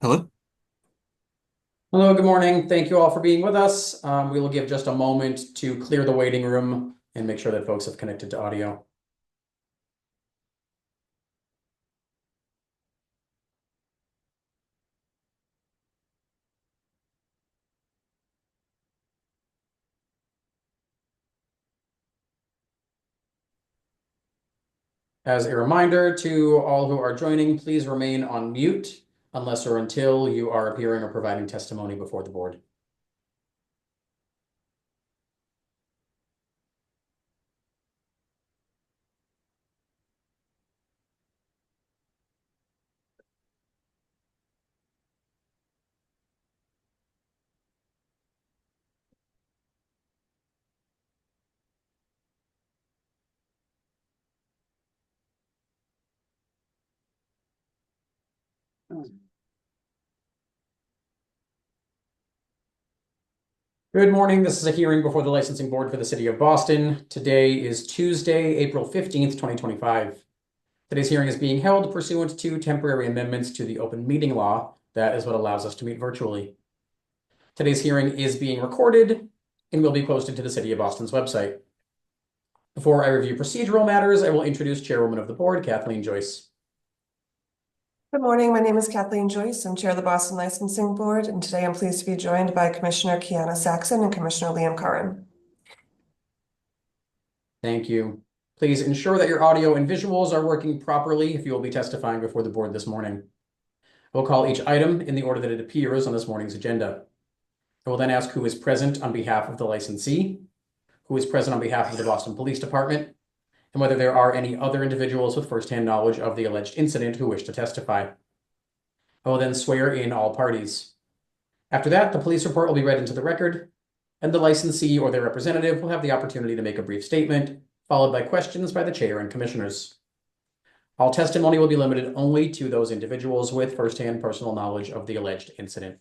Hello? Hello, good morning. Thank you all for being with us. We will give just a moment to clear the waiting room and make sure that folks have connected to audio. As a reminder to all who are joining, please remain on mute unless or until you are appearing or providing testimony before the board. Good morning. This is a hearing before the licensing board for the city of Boston. Today is Tuesday, April 15th, 2025. Today's hearing is being held pursuant to temporary amendments to the open meeting law. That is what allows us to meet virtually. Today's hearing is being recorded and will be posted to the City of Boston's website. Before I review procedural matters, I will introduce Chairwoman of the Board, Kathleen Joyce. Good morning. My name is Kathleen Joyce. I'm Chair of the Boston Licensing Board, and today I'm pleased to be joined by Commissioner Kiana Saxon and Commissioner Liam Curran. Thank you. Please ensure that your audio and visuals are working properly if you will be testifying before the board this morning. We'll call each item in the order that it appears on this morning's agenda. I will then ask who is present on behalf of the licensee, who is present on behalf of the Boston Police Department, and whether there are any other individuals with firsthand knowledge of the alleged incident who wish to testify. I will then swear in all parties. After that, the police report will be read into the record, and the licensee or their representative will have the opportunity to make a brief statement, followed by questions by the chair and commissioners. All testimony will be limited only to those individuals with firsthand personal knowledge of the alleged incident.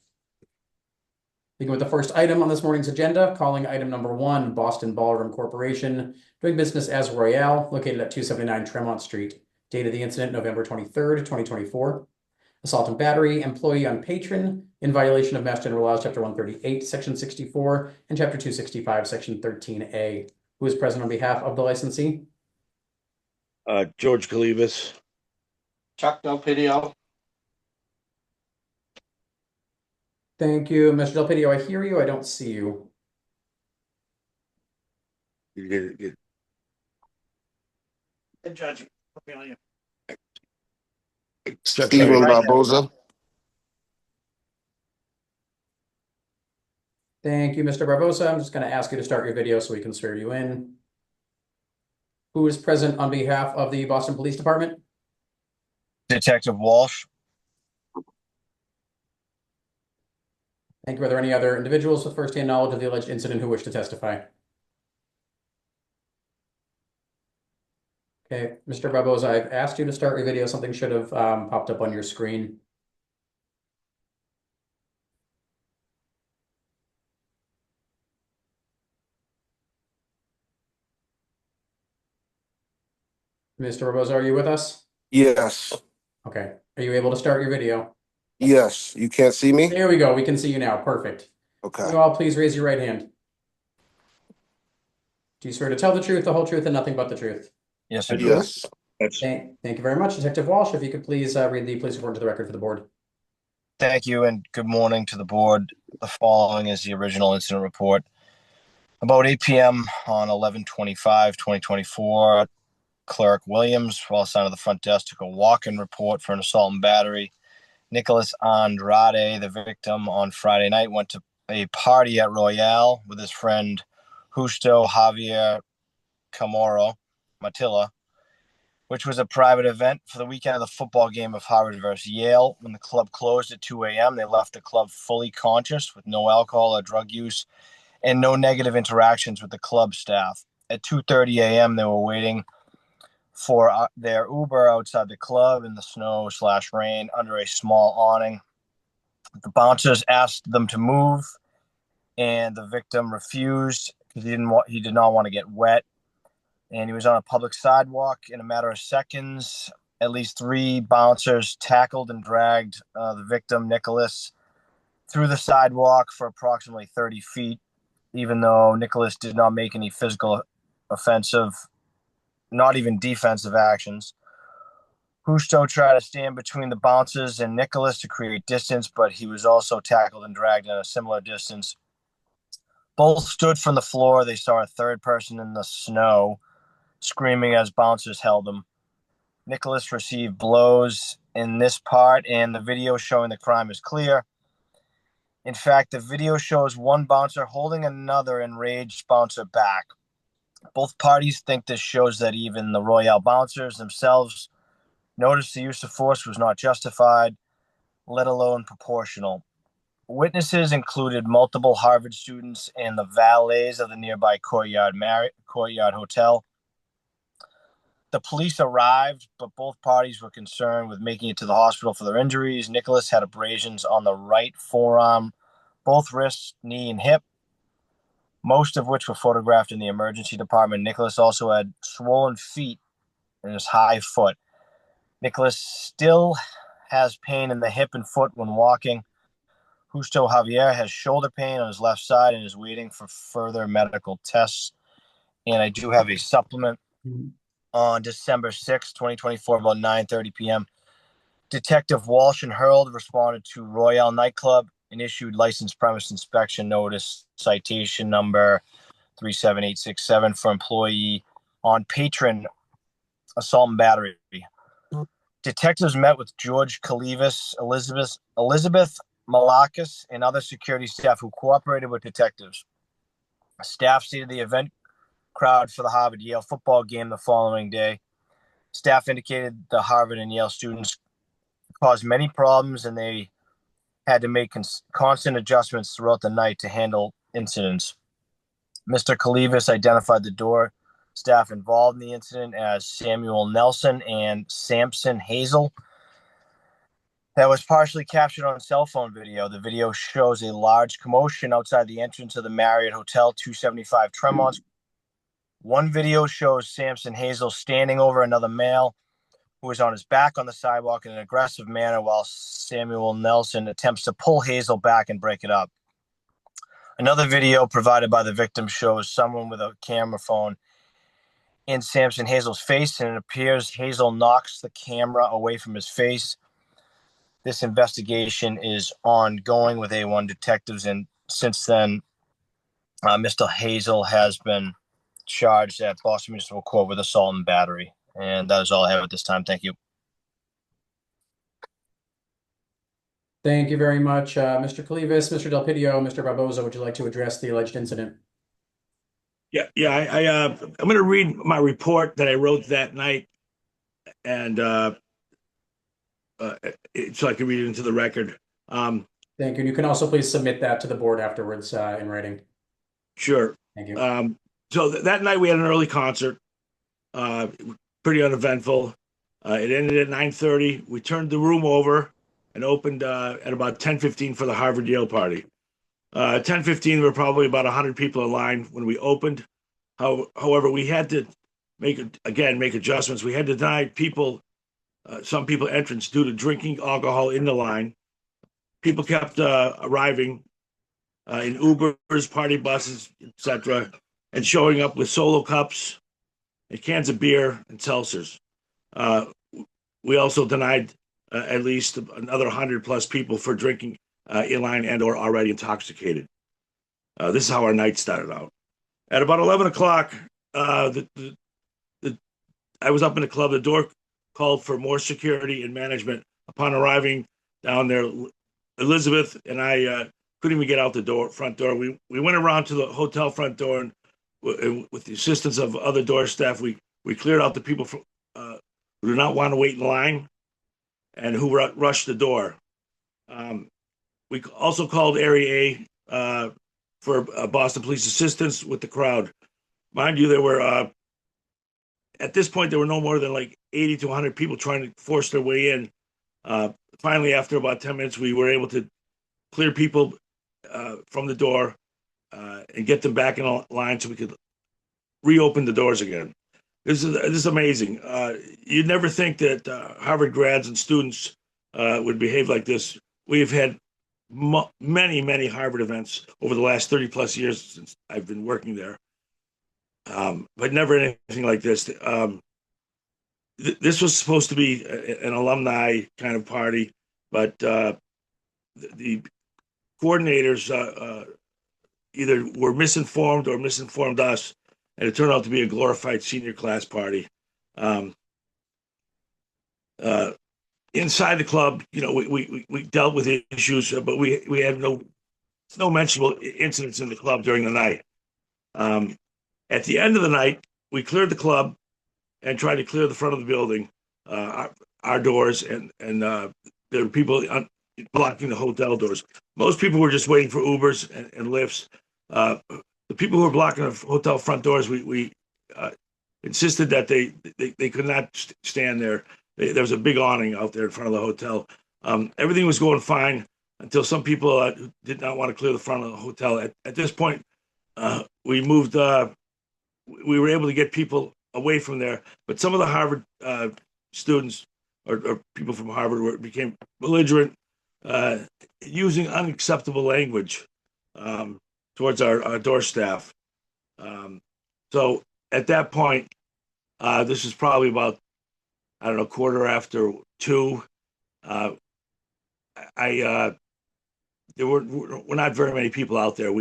Begin with the first item on this morning's agenda, calling item number 1, Boston Ballroom Corporation, doing business as Royale, located at 279 Tremont Street. Date of the incident, November 23rd, 2024. Assault and battery, employee on patron, in violation of Mass General Laws, Chapter 138, Section 64, and Chapter 265, Section 13A. Who is present on behalf of the licensee? George Kalibas. Chuck Del Pidio. Thank you. Mr. Del Pidio, I hear you. I don't see you. You get Judge. Stephen Barboza. Thank you, Mr. Barbosa. I'm just going to ask you to start your video so we can swear you in. Who is present on behalf of the Boston Police Department? Detective Walsh. Thank you. Are there any other individuals with firsthand knowledge of the alleged incident who wish to testify? Okay, Mr. Barbosa, I've asked you to start your video. Something should have popped up on your screen. Mr. Barbosa, are you with us? Yes. Okay. Are you able to start your video? Yes. You can't see me? There we go. We can see you now. Perfect. Okay. Can you all please raise your right hand? Do you swear to tell the truth, the whole truth, and nothing but the truth? Yes, I do. Yes. Thank you very much, Detective Walsh. If you could please read the police report into the record for the board. Thank you, and good morning to the board. The following is the original incident report. About 8 p.m. on 11/25/2024, Clerk Williams, while assigned to the front desk, took a walk-in report for an assault and battery. Nicholas Andrade, the victim, on Friday night went to a party at Royale with his friend Justo Javier Camoro Matilla, which was a private event for the weekend of the football game of Harvard versus Yale. When the club closed at 2 a.m., they left the club fully conscious with no alcohol or drug use and no negative interactions with the club staff. At 2:30 a.m., they were waiting for their Uber outside the club in the snow/rain under a small awning. The bouncers asked them to move, and the victim refused because he did not want to get wet. And he was on a public sidewalk in a matter of seconds. at least 3 bouncers tackled and dragged the victim, Nicholas, through the sidewalk for approximately 30 feet, even though Nicholas did not make any physical, offensive, not even defensive actions. Husto tried to stand between the bouncers and Nicholas to create distance, but he was also tackled and dragged in a similar distance. Both stood from the floor. They saw a third person in the snow screaming as bouncers held him. Nicholas received blows in this part, and the video showing the crime is clear. In fact, the video shows one bouncer holding another enraged bouncer back. Both parties think this shows that even the Royale bouncers themselves noticed the use of force was not justified, let alone proportional. Witnesses included multiple Harvard students and the valets of the nearby Courtyard Hotel. The police arrived, but both parties were concerned with making it to the hospital for their injuries. Nicholas had abrasions on the right forearm, both wrists, knee, and hip, most of which were photographed in the emergency department. Nicholas also had swollen feet in his high foot. Nicholas still has pain in the hip and foot when walking. Justo Javier has shoulder pain on his left side and is waiting for further medical tests. And I do have a supplement. On December 6, 2024, about 9:30 p.m., Detective Walsh and Hurld responded to Royale Nightclub and issued license premise inspection notice citation number 37867 for employee on patron assault and battery. Detectives met with George Kalivas, Elizabeth Malakis, and other security staff who cooperated with detectives. Staff stated the event crowd for the Harvard-Yale football game the following day. Staff indicated the Harvard and Yale students caused many problems, and they had to make constant adjustments throughout the night to handle incidents. Mr. Kalivas identified the door staff involved in the incident as Samuel Nelson and Samson Hazel. That was partially captured on cell phone video. The video shows a large commotion outside the entrance of the Marriott Hotel, 275 Tremont. One video shows Samson Hazel standing over another male who is on his back on the sidewalk in an aggressive manner while Samuel Nelson attempts to pull Hazel back and break it up. Another video provided by the victim shows someone with a camera phone in Samson Hazel's face, and it appears Hazel knocks the camera away from his face. This investigation is ongoing with A1 detectives, and since then, Mr. Hazel has been charged at Boston Municipal Court with assault and battery. And that is all I have at this time. Thank you. Thank you very much, Mr. Kalivas. Mr. Del Pidio, Mr. Barboza, would you like to address the alleged incident? I'm going to read my report that I wrote that night, and so I can read it into the record. Thank you. And you can also please submit that to the board afterwards in writing. Sure. Thank you. So that night we had an early concert, pretty uneventful. It ended at 9:30. We turned the room over and opened at about 10:15 for the Harvard-Yale party. 10:15, there were probably about 100 people in line when we opened. However, we had to make adjustments. We had to deny some people entrance due to drinking alcohol in the line. People kept arriving in Ubers, party buses, etc., and showing up with Solo cups and cans of beer and seltzers. We also denied at least another 100 plus people for drinking in line and or already intoxicated. This is how our night started out. At about 11 o'clock, I was up in the club. The door called for more security and management. Upon arriving down there, Elizabeth and I couldn't even get out the front door. We went around to the hotel front door, and with the assistance of other door staff, we cleared out the people who did not want to wait in line and who rushed the door. We also called Area A for Boston Police assistance with the crowd. Mind you, there were at this point there were no more than like 80 to 100 people trying to force their way in. Finally, after about 10 minutes, we were able to clear people from the door and get them back in line so we could reopen the doors again. This is amazing. You'd never think that Harvard grads and students would behave like this. We've had many Harvard events over the last 30 plus years since I've been working there, but never anything like this. This was supposed to be an alumni kind of party, but the coordinators either were misinformed or misinformed us, and it turned out to be a glorified senior class party. Inside the club, we dealt with issues, but we had no mentionable incidents in the club during the night. At the end of the night, we cleared the club and tried to clear the front of the building, our doors, and there were people blocking the hotel doors. Most people were just waiting for Ubers and Lyfts. The people who were blocking the hotel front doors, we insisted that they could not stand there. There was a big awning out there in front of the hotel. Everything was going fine until some people did not want to clear the front of the hotel. At this point, we moved. We were able to get people away from there, but some of the Harvard students or people from Harvard became belligerent, using unacceptable language towards our door staff. So at that point, this is probably about, I don't know, 2:15. There were not very many people out there.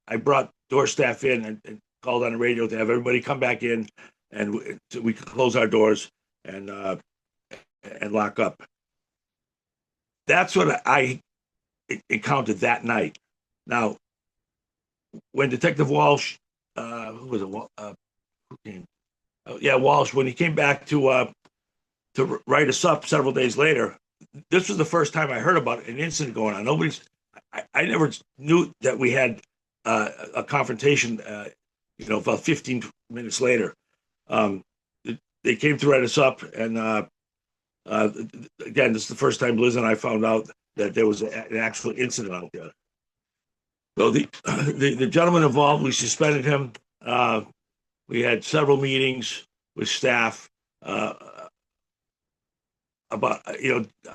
I brought door staff in and called on the radio to have everybody come back in, and so we could close our doors and lock up. That's what I encountered that night. Now, when Detective Walsh, who was it? Who came? Walsh. When he came back to write us up several days later, this was the first time I heard about an incident going on. I never knew that we had a confrontation. About 15 minutes later, they came to write us up, and again, this is the first time Liz and I found out that there was an actual incident out there. So the gentleman involved, we suspended him. We had several meetings with staff about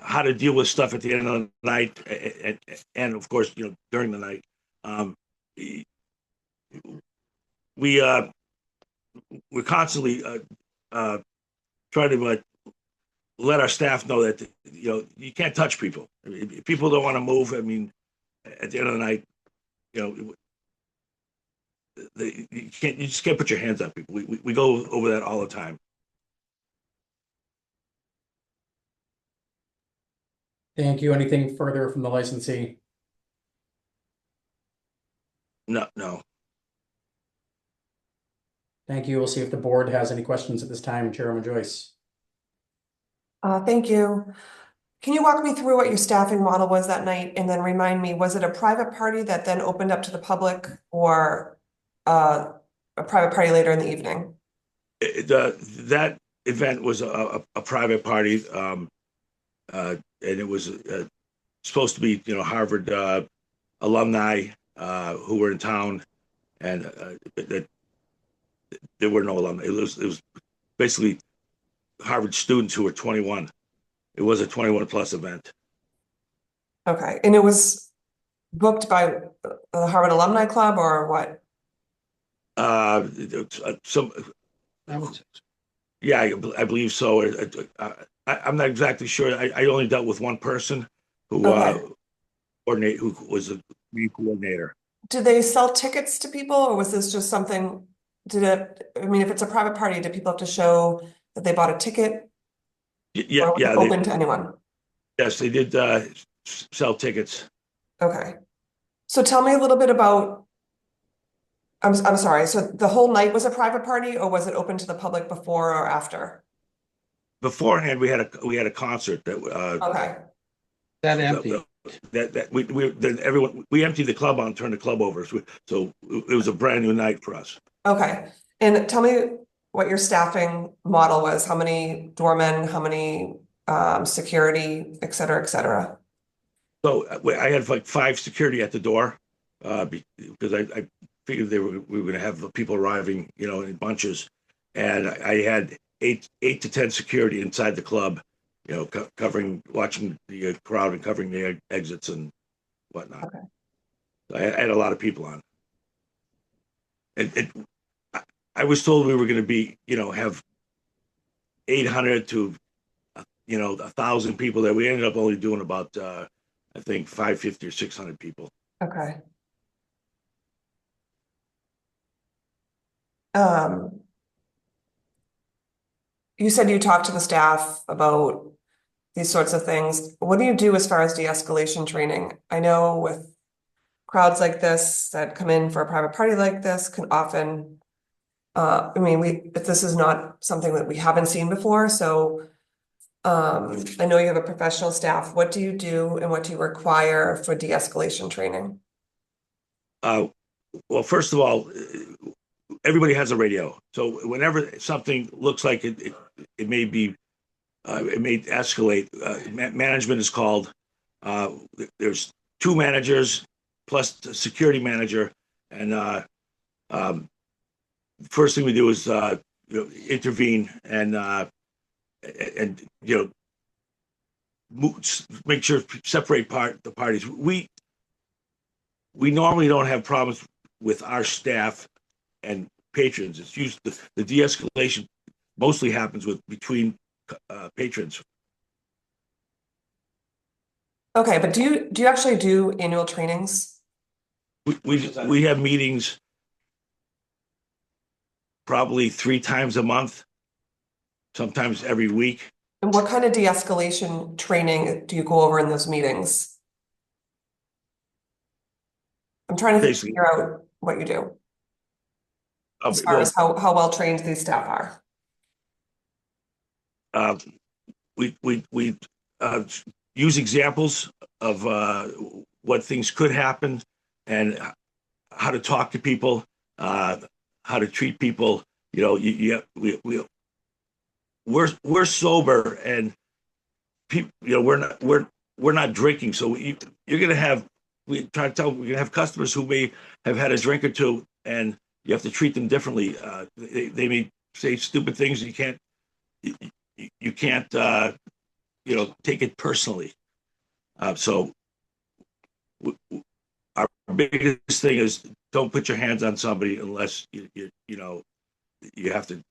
how to deal with stuff at the end of the night, and of course during the night. We're constantly trying to let our staff know that you can't touch people. If people don't want to move, at the end of the night, you just can't put your hands on people. We go over that all the time. Thank you. Anything further from the licensee? No. Thank you. We'll see if the board has any questions at this time. Chairwoman Joyce. Thank you. Can you walk me through what your staffing model was that night, and then remind me, was it a private party that then opened up to the public, or a private party later in the evening? That event was a private party, and it was supposed to be Harvard alumni who were in town, and that there were no alumni. It was basically Harvard students who were 21. It was a 21 plus event. Okay, and it was booked by the Harvard Alumni Club, or what? Yeah, I believe so. I'm not exactly sure. I only dealt with one person who who was a coordinator. Did they sell tickets to people, or was this just something? If it's a private party, do people have to show that they bought a ticket? Yeah, or was it open to anyone? Yes, they did sell tickets. Okay, so tell me a little bit about. I'm sorry. So the whole night was a private party, or was it open to the public before or after? Beforehand, we had a concert that. Okay. That empty. We emptied the club out and turned the club over, so it was a brand new night for us. Okay, and tell me what your staffing model was. How many doormen? How many security, et cetera, et cetera? So I had like 5 security at the door because I figured we were going to have people arriving, in bunches. and I had eight to 10 security inside the club, covering, watching the crowd and covering the exits and whatnot. Okay. So I had a lot of people on. And I was told we were going to be, have 800 to 1,000 people. That we ended up only doing about I think 550 or 600 people. Okay. Um, you said you talked to the staff about these sorts of things. What do you do as far as de-escalation training? I know with crowds like this that come in for a private party like this can often, I mean, this is not something that we haven't seen before. So I know you have a professional staff. What do you do and what do you require for de-escalation training? Well, first of all, everybody has a radio. So whenever something looks like it may be, it may escalate, management is called. There's two managers plus the security manager. And first thing we do is intervene and make sure separate the parties. We normally don't have problems with our staff and patrons. It's usually the de-escalation mostly happens between patrons. Okay, but do you actually do annual trainings? We have meetings probably 3 times a month, sometimes every week. And what kind of de-escalation training do you go over in those meetings? I'm trying to figure out what you do as far as how well trained these staff are. We use examples of what things could happen and how to talk to people, how to treat people. We're sober and people, we're not drinking. So you're gonna have, we're gonna have customers who may have had a drink or two, and you have to treat them differently. They may say stupid things. You can't take it personally. So our biggest thing is don't put your hands on somebody unless you have to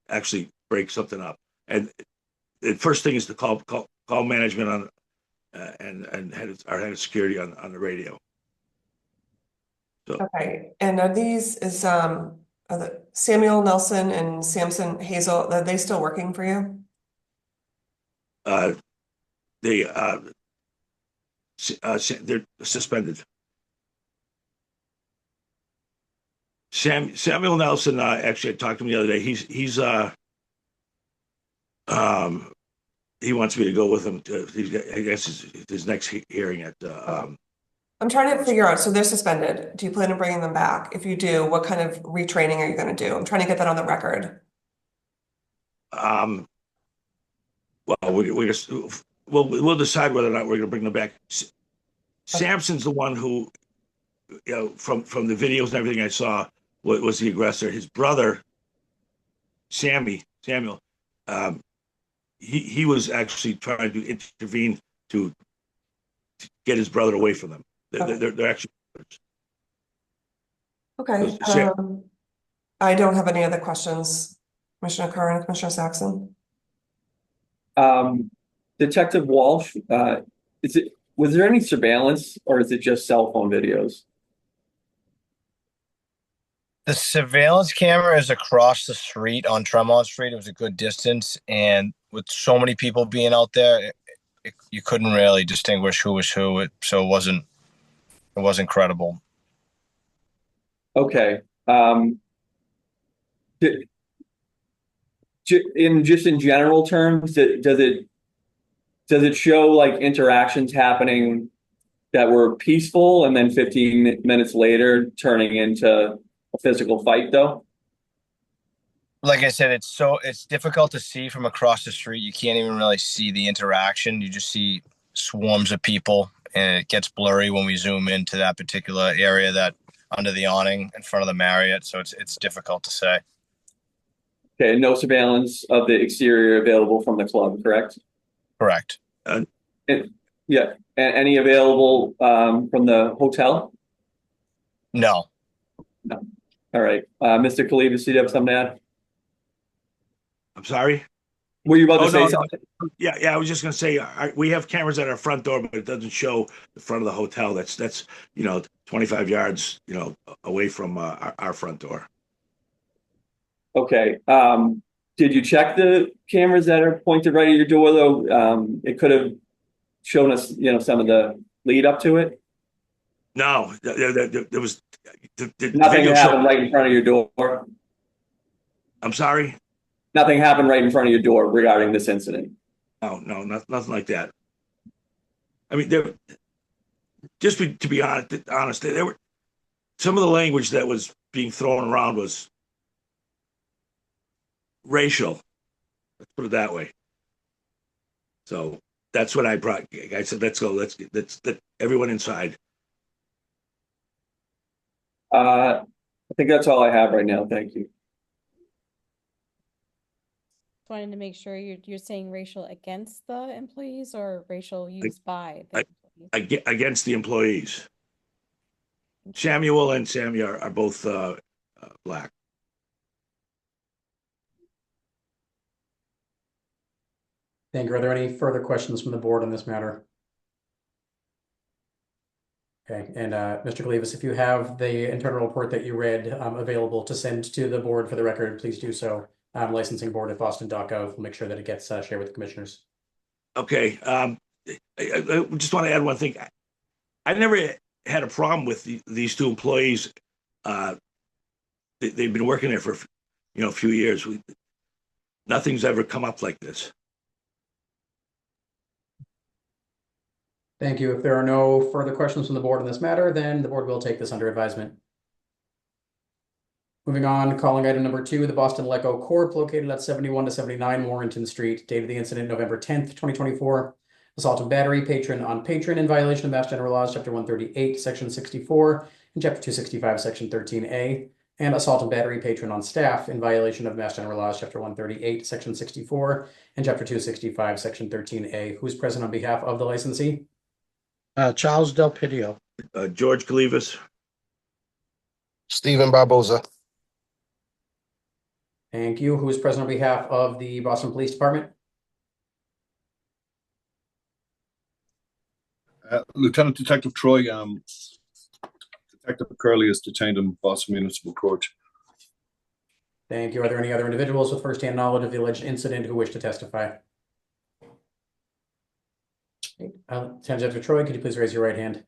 actually break something up. And the first thing is to call management on and our head of security on the radio. So. Okay, and are the Samuel Nelson and Samson Hazel, are they still working for you? They're suspended. Samuel Nelson, actually I talked to him the other day. He wants me to go with him to, I guess his next hearing at I'm trying to figure out, so they're suspended. Do you plan on bringing them back? If you do, what kind of retraining are you going to do? I'm trying to get that on the record. Well, we'll decide whether or not we're going to bring them back. Samson's the one who, from the videos and everything I saw, was the aggressor. His brother, Samuel, he was actually trying to intervene to get his brother away from them. They're actually. Okay. I don't have any other questions. Commissioner Curran, Commissioner Saxon. Detective Walsh, was there any surveillance or is it just cell phone videos? The surveillance camera is across the street on Tremont Street. It was a good distance, and with so many people being out there, you couldn't really distinguish who was who. So it wasn't credible. Okay. In general terms, does it show like interactions happening that were peaceful and then 15 minutes later turning into a physical fight though? Like I said, it's difficult to see from across the street. You can't even really see the interaction. You just see swarms of people, and it gets blurry when we zoom into that particular area that under the awning in front of the Marriott. So it's difficult to say. Okay, no surveillance of the exterior available from the club, correct? Correct. And, yeah, and any available from the hotel? No. No. All right. Mr. Kalibas, do you have something to add? I'm sorry. Were you about to Oh, say no, something? Yeah. I was just gonna say we have cameras at our front door, but it doesn't show the front of the hotel. That's 25 yards away from our front door. Okay. Did you check the cameras that are pointed right at your door, though? It could have shown us, some of the lead up to it. No, there was the Nothing video happened showed. right in front of your door. I'm sorry. Nothing happened right in front of your door regarding this incident. No, nothing like that. I mean, to be honest, there were some of the language that was being thrown around was racial. Let's put it that way. So that's what I brought. I said, let's go. Let's everyone inside. I think that's all I have right now. Thank you. Wanted to make sure you're saying racial against the employees or racial used by the employees? Against the employees. Samuel and Sammy are both black. Thank you. Are there any further questions from the board on this matter? Okay, and Mr. Kalibas, if you have the internal report that you read available to send to the board for the record, please do so. Licensing board at boston.gov. We'll make sure that it gets shared with the commissioners. Okay. I just want to add one thing. I never had a problem with these two employees. They've been working there for a few years. Nothing's ever come up like this. Thank you. If there are no further questions from the board on this matter, then the board will take this under advisement. Moving on, calling item number 2, the Boston Leco Corp. located at 71 to 79 Warrington Street. Date of the incident, November 10th, 2024. Assault and battery, patron on patron in violation of Mass General Laws, Chapter 138, Section 64, and Chapter 265, Section 13A. And assault and battery, patron on staff in violation of Mass General Laws, Chapter 138, Section 64, and Chapter 265, Section 13A. Who's present on behalf of the licensee? Charles Del Pidio. George Kalivas. Stephen Barboza. Thank you. Who is present on behalf of the Boston Police Department? Lieutenant Detective Troy, Detective Curley is detained in Boston Municipal Court. Thank you. Are there any other individuals with firsthand knowledge of the alleged incident who wish to testify? Lieutenant Detective Troy, could you please raise your right hand?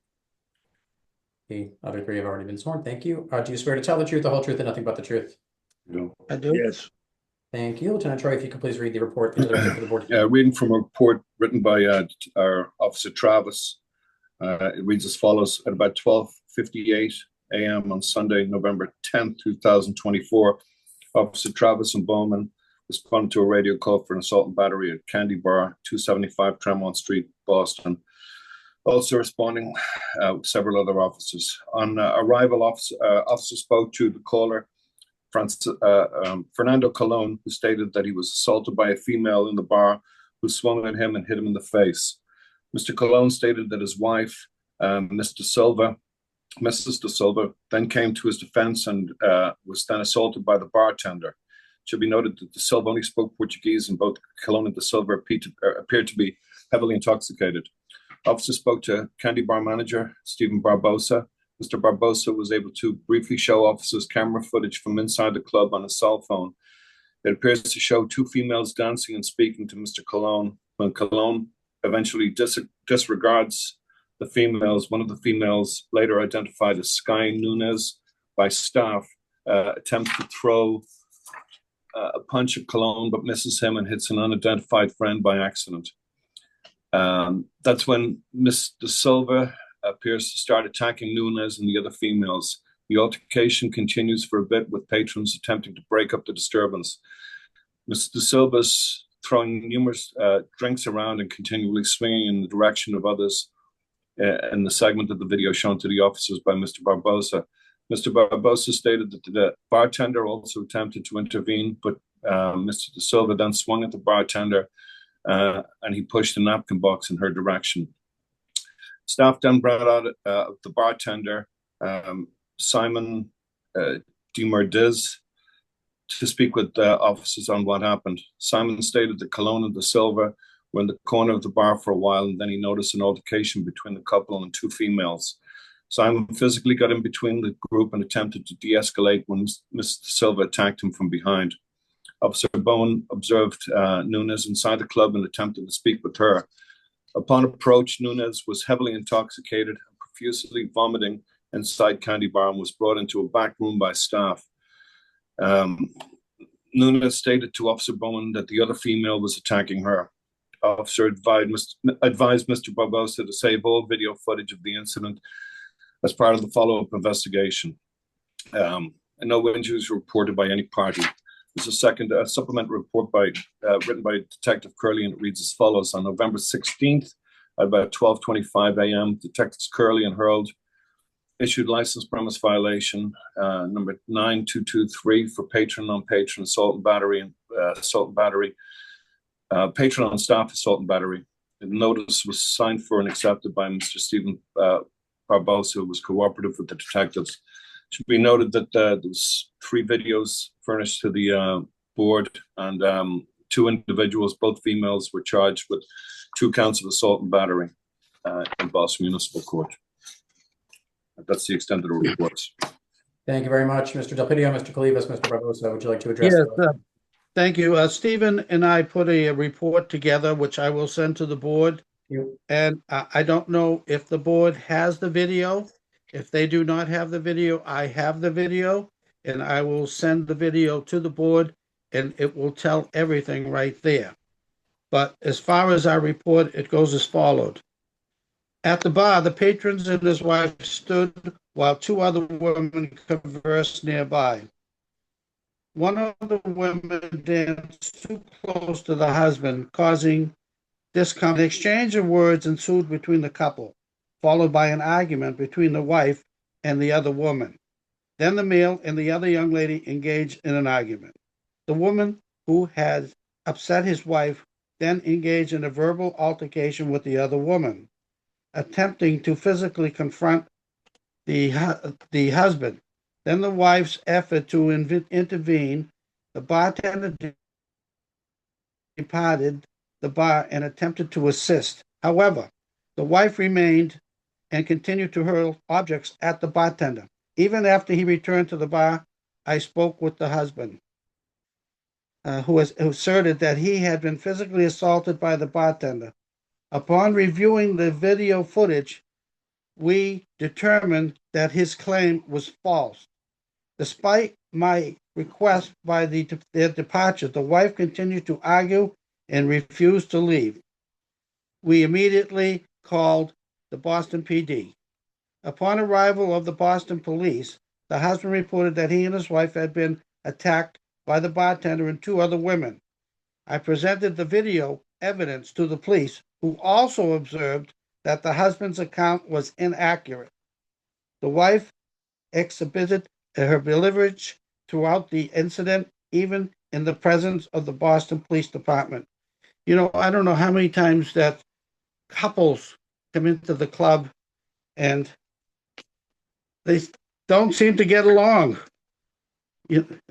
The other 3 have already been sworn. Thank you. Do you swear to tell the truth, the whole truth, and nothing but the truth? No. I do. Yes. Thank you. Lieutenant Troy, if you could please read the report into the record for the board. Reading from a report written by our Officer Travis. It reads as follows. At about 12:58 a.m. on Sunday, November 10th, 2024, Officer Travis and Bowman responded to a radio call for an assault and battery at Candy Bar, 275 Tremont Street, Boston. Also responding with several other officers. On arrival, officer spoke to the caller, Fernando Colon, who stated that he was assaulted by a female in the bar who swung at him and hit him in the face. Mr. Colon stated that his wife, Mrs. De Silva, then came to his defense and was then assaulted by the bartender. It should be noted that De Silva only spoke Portuguese, and both Colon and De Silva appeared to be heavily intoxicated. Officer spoke to Candy Bar manager, Stephen Barbosa. Mr. Barbosa was able to briefly show officers camera footage from inside the club on his cell phone. It appears to show 2 females dancing and speaking to Mr. Colon. When Colon eventually disregards the females, one of the females, later identified as Sky Nunez by staff, attempts to throw a punch at Colon but misses him and hits an unidentified friend by accident. That's when Miss De Silva appears to start attacking Nunez and the other females. The altercation continues for a bit, with patrons attempting to break up the disturbance. Ms. De Silva's throwing numerous drinks around and continually swinging in the direction of others in the segment of the video shown to the officers by Mr. Barbosa. Mr. Barbosa stated that the bartender also attempted to intervene, but Mr. De Silva then swung at the bartender and he pushed the napkin box in her direction. Staff then brought out the bartender, Simon Demurdiz, to speak with officers on what happened. Simon stated that Colon and De Silva were in the corner of the bar for a while, and then he noticed an altercation between the couple and two females. Simon physically got in between the group and attempted to de-escalate when Mr. De Silva attacked him from behind. Officer Bowen observed Nunes inside the club and attempted to speak with her. Upon approach, Nunes was heavily intoxicated and profusely vomiting inside Candy Bar and was brought into a back room by staff. Nunes stated to Officer Bowen that the other female was attacking her. Officer advised Mr. Barbosa to save all video footage of the incident as part of the follow-up investigation. No injuries were reported by any party. There's a supplementary report written by Detective Curley, and it reads as follows. On November 16th, at about 12:25 a.m., Detectives Curley and Hurld issued license premise violation number 9223 for patron on patron assault and battery patron on staff assault and battery. The notice was signed for and accepted by Mr. Stephen Barbosa, who was cooperative with the detectives. It should be noted that there was 3 videos furnished to the board, and 2 individuals, both females, were charged with 2 counts of assault and battery in Boston Municipal Court. That's the extent of the reports. Thank you very much, Mr. Del Pidio, Mr. Calivas, Mr. Barbosa. Would you like to address? Yes, thank you. Stephen and I put a report together, which I will send to the board. And I don't know if the board has the video. If they do not have the video, I have the video, and I will send the video to the board, and it will tell everything right there. But as far as our report, it goes as followed. At the bar, the patrons and his wife stood while 2 other women conversed nearby. One of the women danced too close to the husband, causing discomfort. An exchange of words ensued between the couple, followed by an argument between the wife and the other woman. Then the male and the other young lady engaged in an argument. The woman who had upset his wife then engaged in a verbal altercation with the other woman, attempting to physically confront the husband. Then the wife's effort to intervene, the bartender departed the bar and attempted to assist. However, the wife remained and continued to hurl objects at the bartender. Even after he returned to the bar, I spoke with the husband, who asserted that he had been physically assaulted by the bartender. Upon reviewing the video footage, we determined that his claim was false. Despite my request by their departure, the wife continued to argue and refused to leave. We immediately called the Boston PD. Upon arrival of the Boston police, the husband reported that he and his wife had been attacked by the bartender and 2 other women. I presented the video evidence to the police, who also observed that the husband's account was inaccurate. The wife exhibited her belligerence throughout the incident, even in the presence of the Boston Police Department. You know, I don't know how many times that couples come into the club and they don't seem to get along.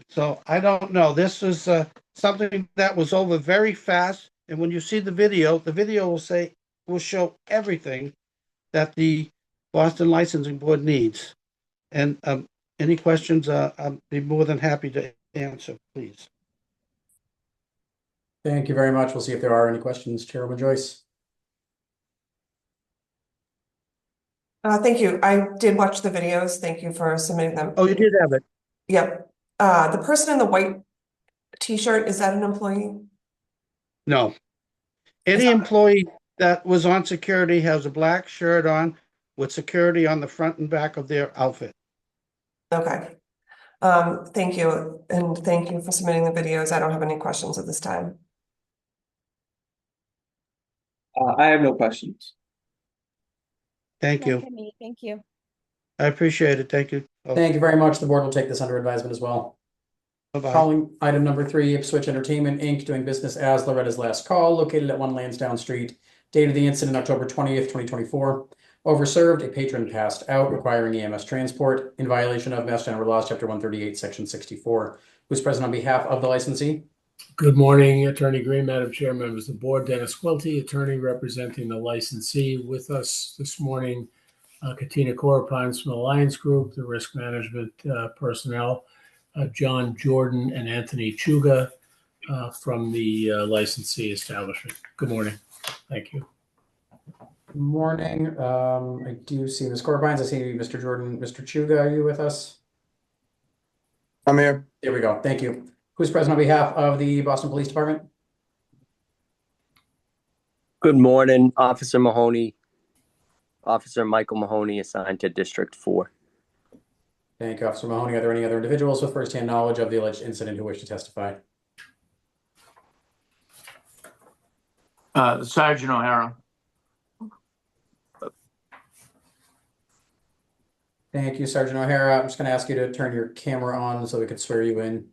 So I don't know. This is something that was over very fast. And when you see the video will show everything that the Boston Licensing Board needs. And any questions, I'll be more than happy to answer, please. Thank you very much. We'll see if there are any questions. Chairwoman Joyce. Thank you. I did watch the videos. Thank you for submitting them. Oh, you did have it? Yep. The person in the white t-shirt, is that an employee? No. Any employee that was on security has a black shirt on with security on the front and back of their outfit. Okay. Thank you. And thank you for submitting the videos. I don't have any questions at this time. I have no questions. Thank you. Thank you. I appreciate it. Thank you. Thank you very much. The board will take this under advisement as well. Bye-bye. Calling item number 3, Ipswich Entertainment, Inc., doing business as Loretta's Last Call, located at 1 Lansdowne Street. Date of the incident, October 20th, 2024. Overserved, a patron passed out, requiring EMS transport in violation of Mass General Laws, Chapter 138, Section 64. Who's present on behalf of the licensee? Good morning, Attorney Green, Madam Chair, members of the board. Dennis Quilty, attorney representing the licensee. With us this morning, Katina Corapines from Alliance Group, the risk management personnel, John Jordan and Anthony Chuga from the licensee establishment. Good morning. Thank you. Good morning. I do see Ms. Corapines. I see Mr. Jordan. Mr. Chuga, are you with us? I'm here. There we go. Thank you. Who's present on behalf of the Boston Police Department? Good morning, Officer Mahoney. Officer Michael Mahoney, assigned to District 4. Thank you, Officer Mahoney. Are there any other individuals with firsthand knowledge of the alleged incident who wish to testify? Sergeant O'Hara. Thank you, Sergeant O'Hara. I'm just going to ask you to turn your camera on so we can swear you in.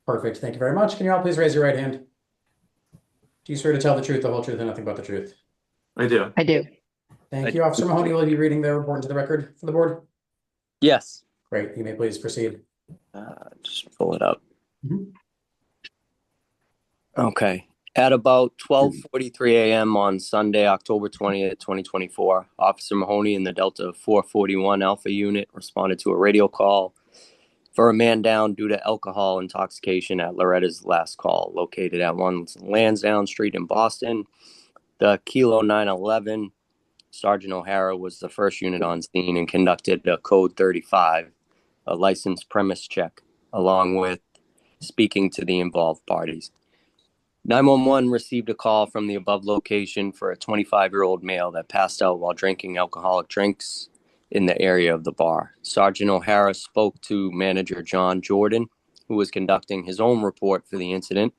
Perfect. Thank you very much. Can you all please raise your right hand? Do you swear to tell the truth, the whole truth, and nothing but the truth? I do. I do. Thank you. Officer Mahoney, will you be reading the report into the record for the board? Yes. Great. You may please proceed. Just pull it up. Mhm. Okay. At about 12:43 a.m. on Sunday, October 20th, 2024, Officer Mahoney in the Delta 441 Alpha Unit responded to a radio call for a man down due to alcohol intoxication at Loretta's Last Call, located at 1 Lansdowne Street in Boston. The Kilo 911, Sergeant O'Hara, was the first unit on scene and conducted a Code 35, a license premise check, along with speaking to the involved parties. 911 received a call from the above location for a 25-year-old male that passed out while drinking alcoholic drinks in the area of the bar. Sergeant O'Hara spoke to Manager John Jordan, who was conducting his own report for the incident.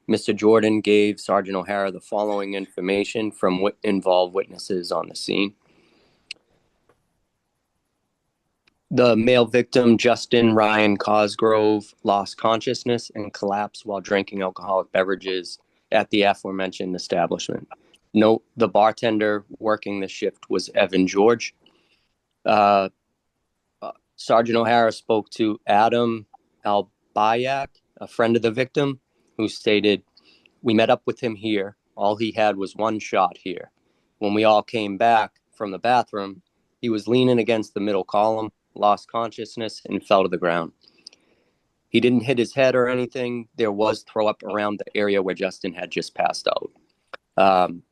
Mr. Jordan gave Sergeant O'Hara the following information from involved witnesses on the scene. The male victim, Justin Ryan Cosgrove, lost consciousness and collapsed while drinking alcoholic beverages at the aforementioned establishment. Note, the bartender working the shift was Evan George. Sergeant O'Hara spoke to Adam Albayak, a friend of the victim, who stated, "We met up with him here. All he had was one shot here. When we all came back from the bathroom, he was leaning against the middle column, lost consciousness, and fell to the ground. He didn't hit his head or anything. There was throw up around the area where Justin had just passed out."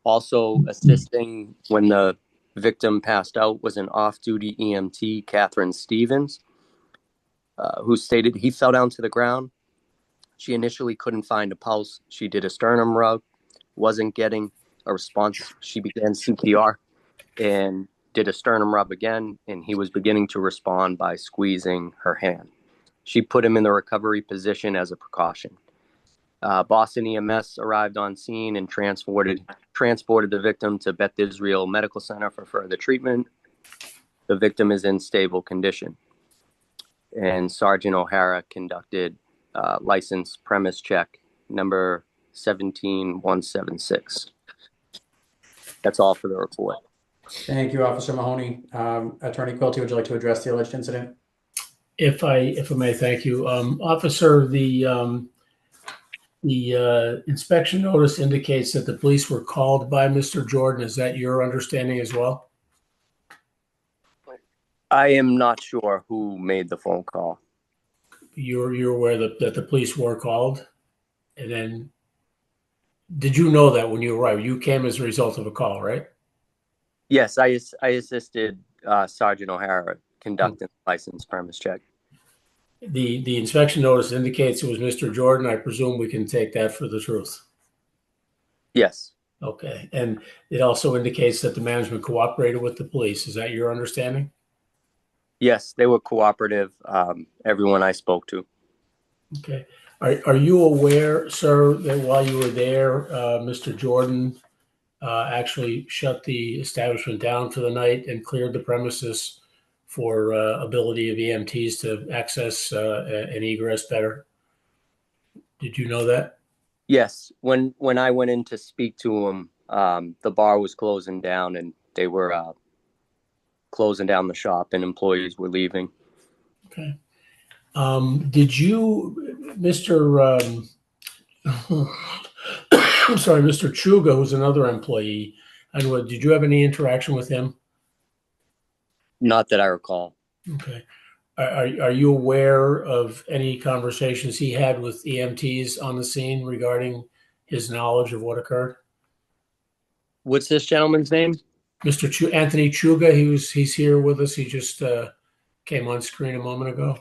Also assisting when the victim passed out was an off-duty EMT, Catherine Stevens, who stated he fell down to the ground. She initially couldn't find a pulse. She did a sternum rub, wasn't getting a response. She began CPR and did a sternum rub again, and he was beginning to respond by squeezing her hand. She put him in the recovery position as a precaution. Boston EMS arrived on scene and transported the victim to Beth Israel Medical Center for further treatment. The victim is in stable condition. And Sergeant O'Hara conducted license premise check number 17176. That's all for the report. Thank you, Officer Mahoney. Attorney Quilty, would you like to address the alleged incident? If I may, thank you. Officer, the inspection notice indicates that the police were called by Mr. Jordan. Is that your understanding as well? I am not sure who made the phone call. You're aware that the police were called? And then did you know that when you arrived? You came as a result of a call, right? Yes, I assisted Sergeant O'Hara conducting the license premise check. The inspection notice indicates it was Mr. Jordan. I presume we can take that for the truth. Yes. Okay. And it also indicates that the management cooperated with the police. Is that your understanding? Yes, they were cooperative, everyone I spoke to. Okay. Are you aware, sir, that while you were there, Mr. Jordan actually shut the establishment down for the night and cleared the premises for ability of EMTs to access and egress better. Did you know that? Yes. When I went in to speak to him, the bar was closing down and they were closing down the shop and employees were leaving. Okay. Did you, Mr. I'm sorry, Mr. Chuga, who's another employee, and did you have any interaction with him? Not that I recall. Okay. Are you aware of any conversations he had with EMTs on the scene regarding his knowledge of what occurred? What's this gentleman's name? Mr. Anthony Chuga, he's here with us. He just came on screen a moment ago.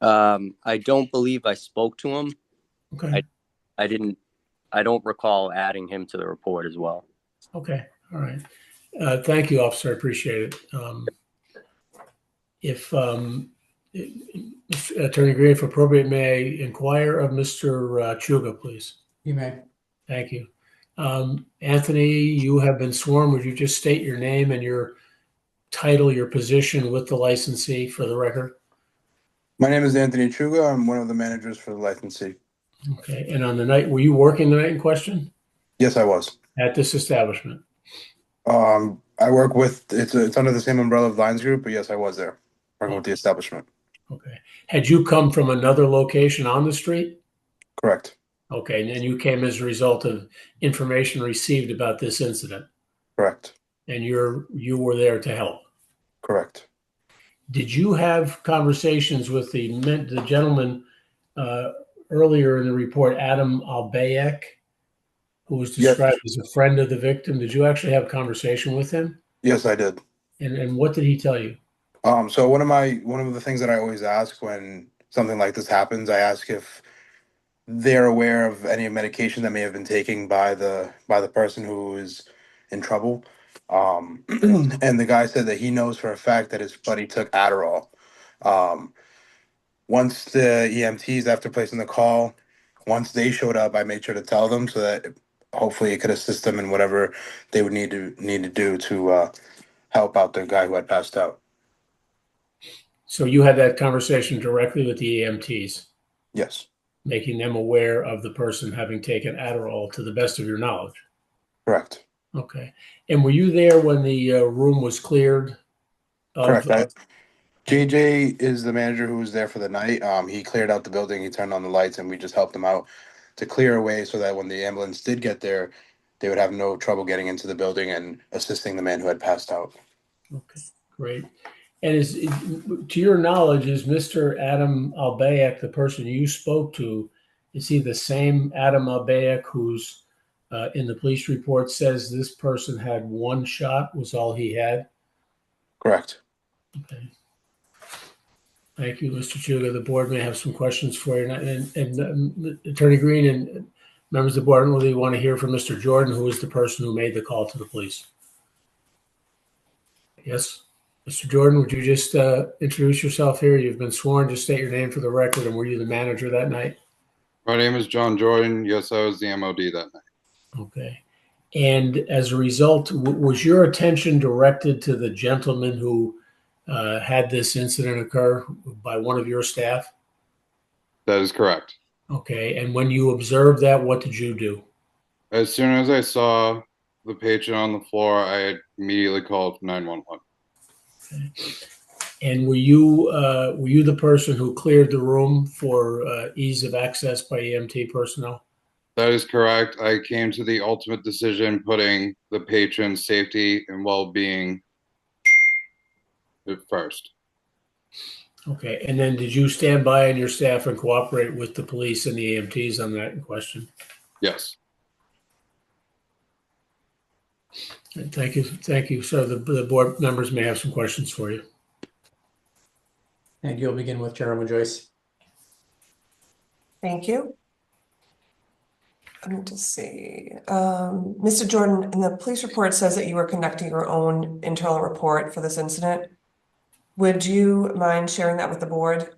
I don't believe I spoke to him. Okay. I don't recall adding him to the report as well. Okay. All right. Thank you, officer. I appreciate it. If Attorney Green, if appropriate, may I inquire of Mr. Chuga, please? You may. Thank you. Anthony, you have been sworn. Would you just state your name and your title, your position with the licensee for the record? My name is Anthony Chuga. I'm one of the managers for the licensee. Okay. And on the night, were you working the night in question Yes, I was. at this establishment? I work with, it's under the same umbrella of Lions Group, but yes, I was there working with the establishment. Okay. Had you come from another location on the street? Correct. Okay. And then you came as a result of information received about this incident, Correct. and you were there to help. Correct. Did you have conversations with the gentleman earlier in the report, Adam Albayek, who was described as a friend of the victim? Did you actually have a conversation with him? Yes, I did. And what did he tell you? So one of the things that I always ask when something like this happens, I ask if they're aware of any medication that may have been taken by the person who is in trouble. And the guy said that he knows for a fact that his buddy took Adderall. Once the EMTs, after placing the call, once they showed up, I made sure to tell them so that hopefully it could assist them in whatever they would need to do to help out the guy who had passed out. So you had that conversation directly with the EMTs, Yes. making them aware of the person having taken Adderall to the best of your knowledge. Correct. Okay. And were you there when the room was cleared? Correct. JJ is the manager who was there for the night. He cleared out the building, he turned on the lights, and we just helped him out to clear away so that when the ambulance did get there, they would have no trouble getting into the building and assisting the man who had passed out. Okay, great. And to your knowledge, is Mr. Adam Albayek the person you spoke to? Is he the same Adam Albayek who's in the police report says this person had one shot, was all he had? Correct. Okay. Thank you, Mr. Chuga. The board may have some questions for you. And Attorney Green and members of the board, really want to hear from Mr. Jordan, who is the person who made the call to the police. Yes, Mr. Jordan, would you just introduce yourself here? You've been sworn. Just state your name for the record, and were you the manager that night? My name is John Jordan. Yes, I was the MOD that night. Okay. And as a result, was your attention directed to the gentleman who had this incident occur by one of your staff? That is correct. Okay. And when you observed that, what did you do? As soon as I saw the patient on the floor, I immediately called 911. Okay. And were you the person who cleared the room for ease of access by EMT personnel? That is correct. I came to the ultimate decision, putting the patient's safety and well-being first. Okay. And then did you stand by on your staff and cooperate with the police and the EMTs on that in question? Yes. Thank you. Thank you. So the board members may have some questions for you. And you'll begin with Chairwoman Joyce. Thank you. Let me just see. Mr. Jordan, in the police report says that you were conducting your own internal report for this incident. Would you mind sharing that with the board?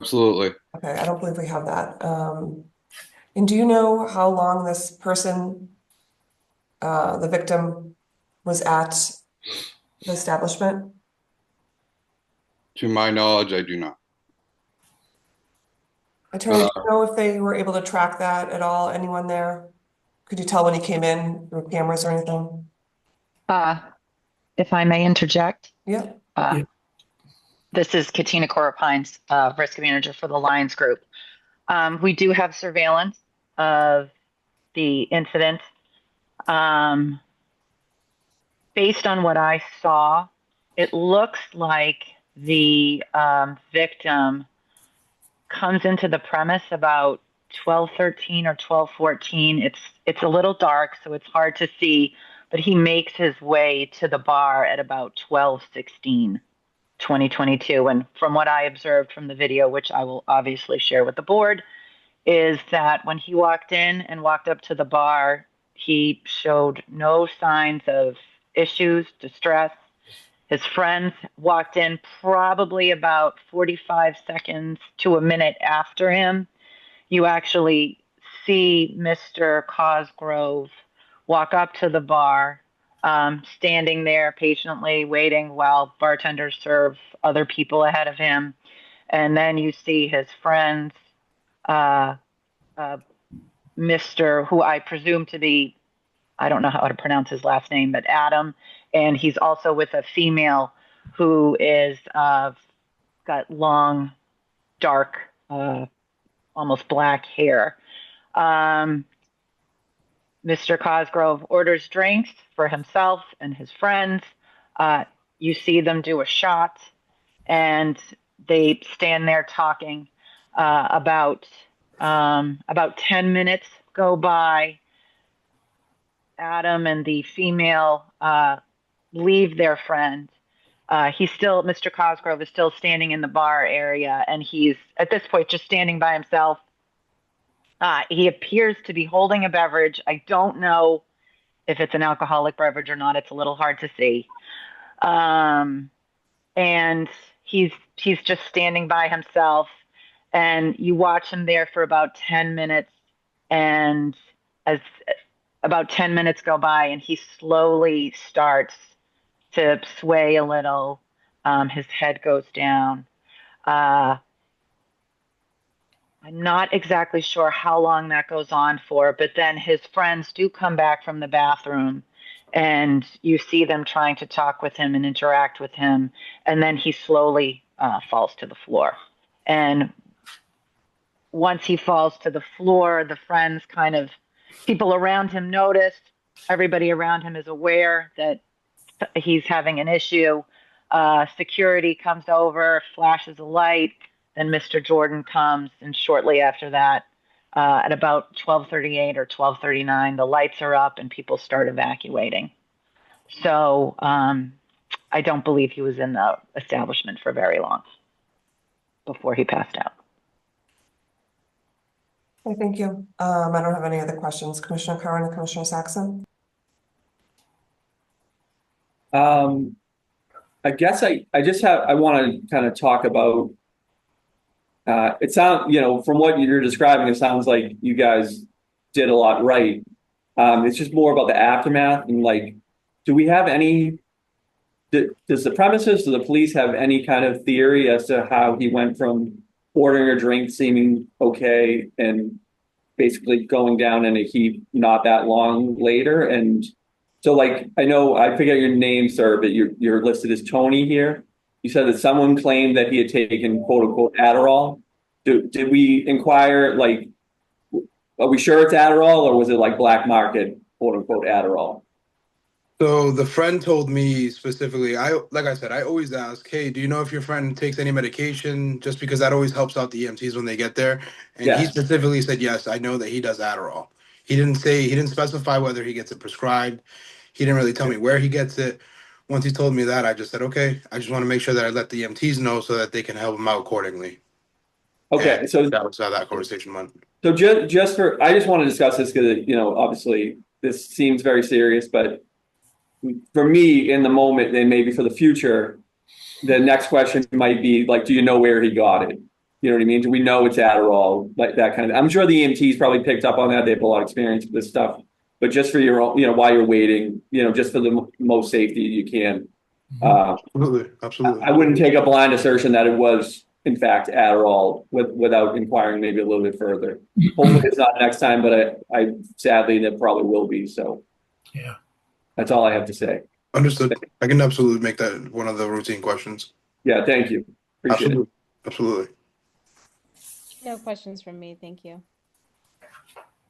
Absolutely. Okay, I don't believe we have that. And do you know how long this person the victim was at the establishment? To my knowledge, I do not. Attorney, do you know if they were able to track that at all? Anyone there? Could you tell when he came in through cameras or anything? If I may interject. Yeah. Yeah. This is Katina Corapines, risk manager for the Lions Group. We do have surveillance of the incident. Based on what I saw, it looks like the victim comes into the premise about 12:13 or 12:14. It's a little dark, so it's hard to see, but he makes his way to the bar at about 12:16, 2022. And from what I observed from the video, which I will obviously share with the board, is that when he walked in and walked up to the bar, he showed no signs of issues, distress. His friends walked in probably about 45 seconds to a minute after him. You actually see Mr. Cosgrove walk up to the bar, standing there patiently waiting while bartenders serve other people ahead of him. And then you see his friends, Mr. who I presume to be, I don't know how to pronounce his last name, but Adam. And he's also with a female who is got long, dark, almost black hair. Mr. Cosgrove orders drinks for himself and his friends. You see them do a shot, and they stand there talking. About 10 minutes go by. Adam and the female leave their friend. Mr. Cosgrove is still standing in the bar area, and he's at this point just standing by himself. He appears to be holding a beverage. I don't know if it's an alcoholic beverage or not. It's a little hard to see. And he's just standing by himself, and you watch him there for about 10 minutes. And as about 10 minutes go by, and he slowly starts to sway a little. His head goes down. I'm not exactly sure how long that goes on for, but then his friends do come back from the bathroom, and you see them trying to talk with him and interact with him. And then he slowly falls to the floor. And once he falls to the floor, the friends people around him notice. Everybody around him is aware that he's having an issue. Security comes over, flashes a light. Then Mr. Jordan comes, and shortly after that, at about 12:38 or 12:39, the lights are up and people start evacuating. So I don't believe he was in the establishment for very long before he passed out. Okay, thank you. I don't have any other questions. Commissioner Curran and Commissioner Saxon? I guess I want to kind of talk about, it sounds, from what you're describing, it sounds like you guys did a lot right. It's just more about the aftermath, and do we have does the premises, do the police have any kind of theory as to how he went from ordering a drink seeming okay and basically going down in a heap not that long later? And so I know, I forget your name, sir, but you're listed as Tony here. You said that someone claimed that he had taken quote unquote Adderall. Did we inquire, are we sure it's Adderall, or was it black market quote unquote Adderall? So the friend told me specifically, like I said, I always ask, hey, do you know if your friend takes any medication? Just because that always helps out the EMTs when they get there. And he specifically said, yes, I know that he does Adderall. He didn't specify whether he gets it prescribed. He didn't really tell me where he gets it. Once he told me that, I just said, okay, I just want to make sure that I let the EMTs know so that they can help him out accordingly. Okay, and so that was how that conversation went. So I just want to discuss this because, obviously this seems very serious, but for me in the moment, and maybe for the future, the next question might be do you know where he got it? You know what I mean? Do we know it's Adderall? That kind of, I'm sure the EMTs probably picked up on that. They have a lot of experience with this stuff. but just for your own, while you're waiting, just for the most safety you can. Absolutely. I wouldn't take a blind assertion that it was, in fact, Adderall without inquiring maybe a little bit further. Hopefully it's not next time, but I sadly, it probably will be. So Yeah. That's all I have to say. Understood. I can absolutely make that one of the routine questions. Yeah, thank you. Appreciate it. Absolutely. No questions from me. Thank you.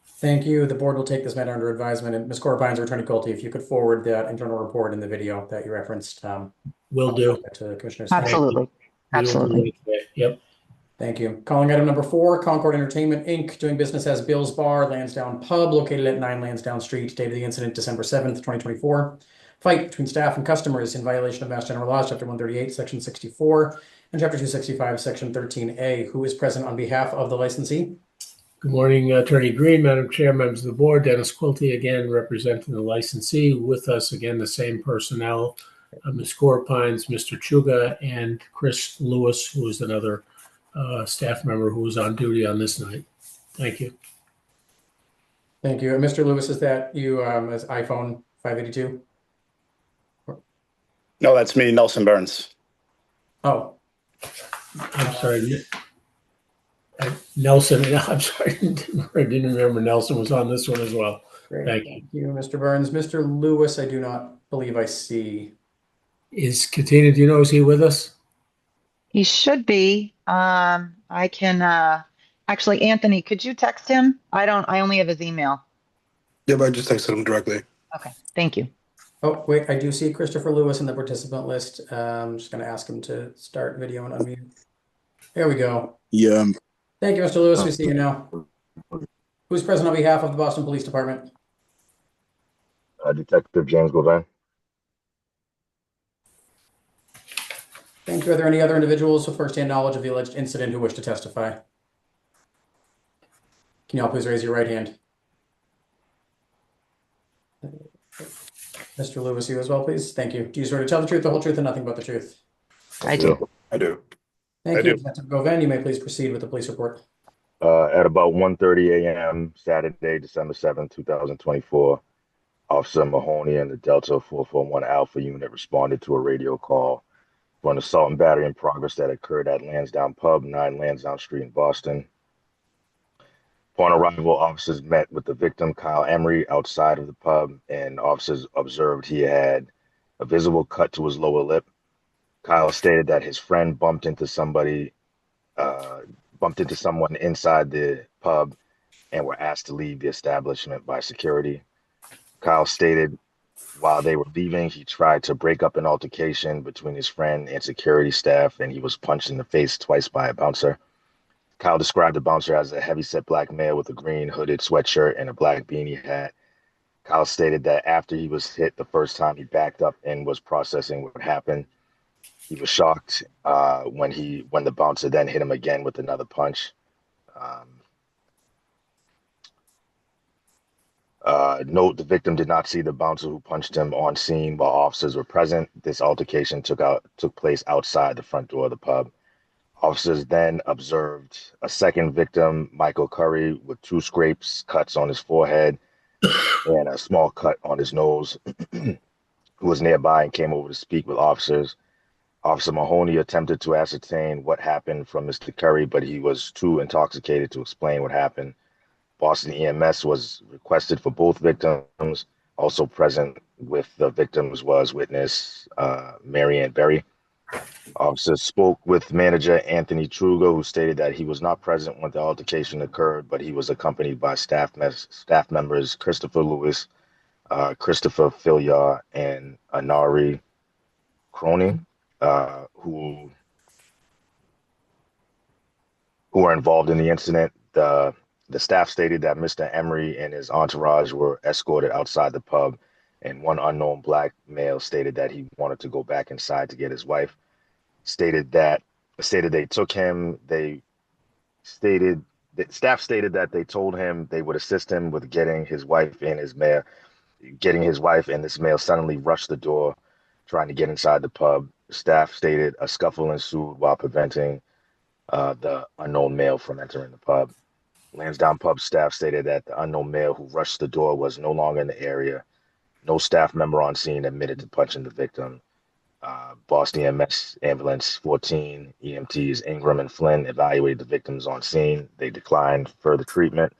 Thank you. The board will take this matter under advisement. And Ms. Corpines or Attorney Colte, if you could forward that internal report in the video that you referenced. Will do. To Commissioner Absolutely. Absolutely. Yep. Thank you. Calling item number 4, Concord Entertainment, Inc., doing business as Bill's Bar, Lansdowne Pub, located at 9 Lansdowne Street. Date of the incident, December 7th, 2024. Fight between staff and customers in violation of Mass General Laws, Chapter 138, Section 64, and Chapter 265, Section 13A. Who is present on behalf of the licensee? Good morning, Attorney Green, Madam Chair, members of the board. Dennis Quilty, again, representing the licensee. With us, again, the same personnel, Ms. Corpines, Mr. Chuga, and Chris Lewis, who is another staff member who was on duty on this night. Thank you. Thank you. And Mr. Lewis, is that you as iPhone 582? No, that's me, Nelson Burns. Oh. I'm sorry. Nelson, I'm sorry, I didn't remember Nelson was on this one as well. Great. Thank you, Mr. Burns. Mr. Lewis, I do not believe I see. Is Katina, do you know, is he with us? He should be. I can actually, Anthony, could you text him? I only have his email. Yeah, but I just texted him directly. Okay, thank you. Oh, wait, I do see Christopher Lewis in the participant list. I'm just going to ask him to start video and unmute. There we go. Yeah. Thank you, Mr. Lewis. We see you now. Who's present on behalf of the Boston Police Department? Detective James Govan. Thank you. Are there any other individuals with firsthand knowledge of the alleged incident who wish to testify? Can you all please raise your right hand? Mr. Lewis, you as well, please. Thank you. Do you swear to tell the truth, the whole truth, and nothing but the truth? I do. I do. Thank you. Detective Govan, you may please proceed with the police report. At about 1:30 a.m. Saturday, December 7th, 2024, Officer Mahoney and the Delta 441 Alpha unit responded to a radio call for an assault and battery in progress that occurred at Lansdowne Pub, 9 Lansdowne Street in Boston. Upon arrival, officers met with the victim, Kyle Emery, outside of the pub, and officers observed he had a visible cut to his lower lip. Kyle stated that his friend bumped into someone inside the pub and were asked to leave the establishment by security. Kyle stated while they were leaving, he tried to break up an altercation between his friend and security staff, and he was punched in the face twice by a bouncer. Kyle described the bouncer as a heavyset black male with a green hooded sweatshirt and a black beanie hat. Kyle stated that after he was hit the first time, he backed up and was processing what happened. He was shocked when the bouncer then hit him again with another punch. Note, the victim did not see the bouncer who punched him on scene while officers were present. This altercation took place outside the front door of the pub. Officers then observed a second victim, Michael Curry, with 2 cuts on his forehead and a small cut on his nose, who was nearby and came over to speak with officers. Officer Mahoney attempted to ascertain what happened from Mr. Curry, but he was too intoxicated to explain what happened. Boston EMS was requested for both victims. Also present with the victims was witness Marianne Berry. Officers spoke with manager Anthony Truga, who stated that he was not present when the altercation occurred, but he was accompanied by staff members Christopher Lewis, Christopher Filliar, and Anari Cronin, who were involved in the incident. The staff stated that Mr. Emery and his entourage were escorted outside the pub, and one unknown black male stated that he wanted to go back inside to get his wife. Stated they took him. Staff stated that they told him they would assist him with getting his wife, and this male suddenly rushed the door, trying to get inside the pub. Staff stated a scuffle ensued while preventing the unknown male from entering the pub. Lansdowne Pub staff stated that the unknown male who rushed the door was no longer in the area. No staff member on scene admitted to punching the victim. Boston EMS Ambulance 14 EMTs Ingram and Flynn evaluated the victims on scene. They declined further treatment.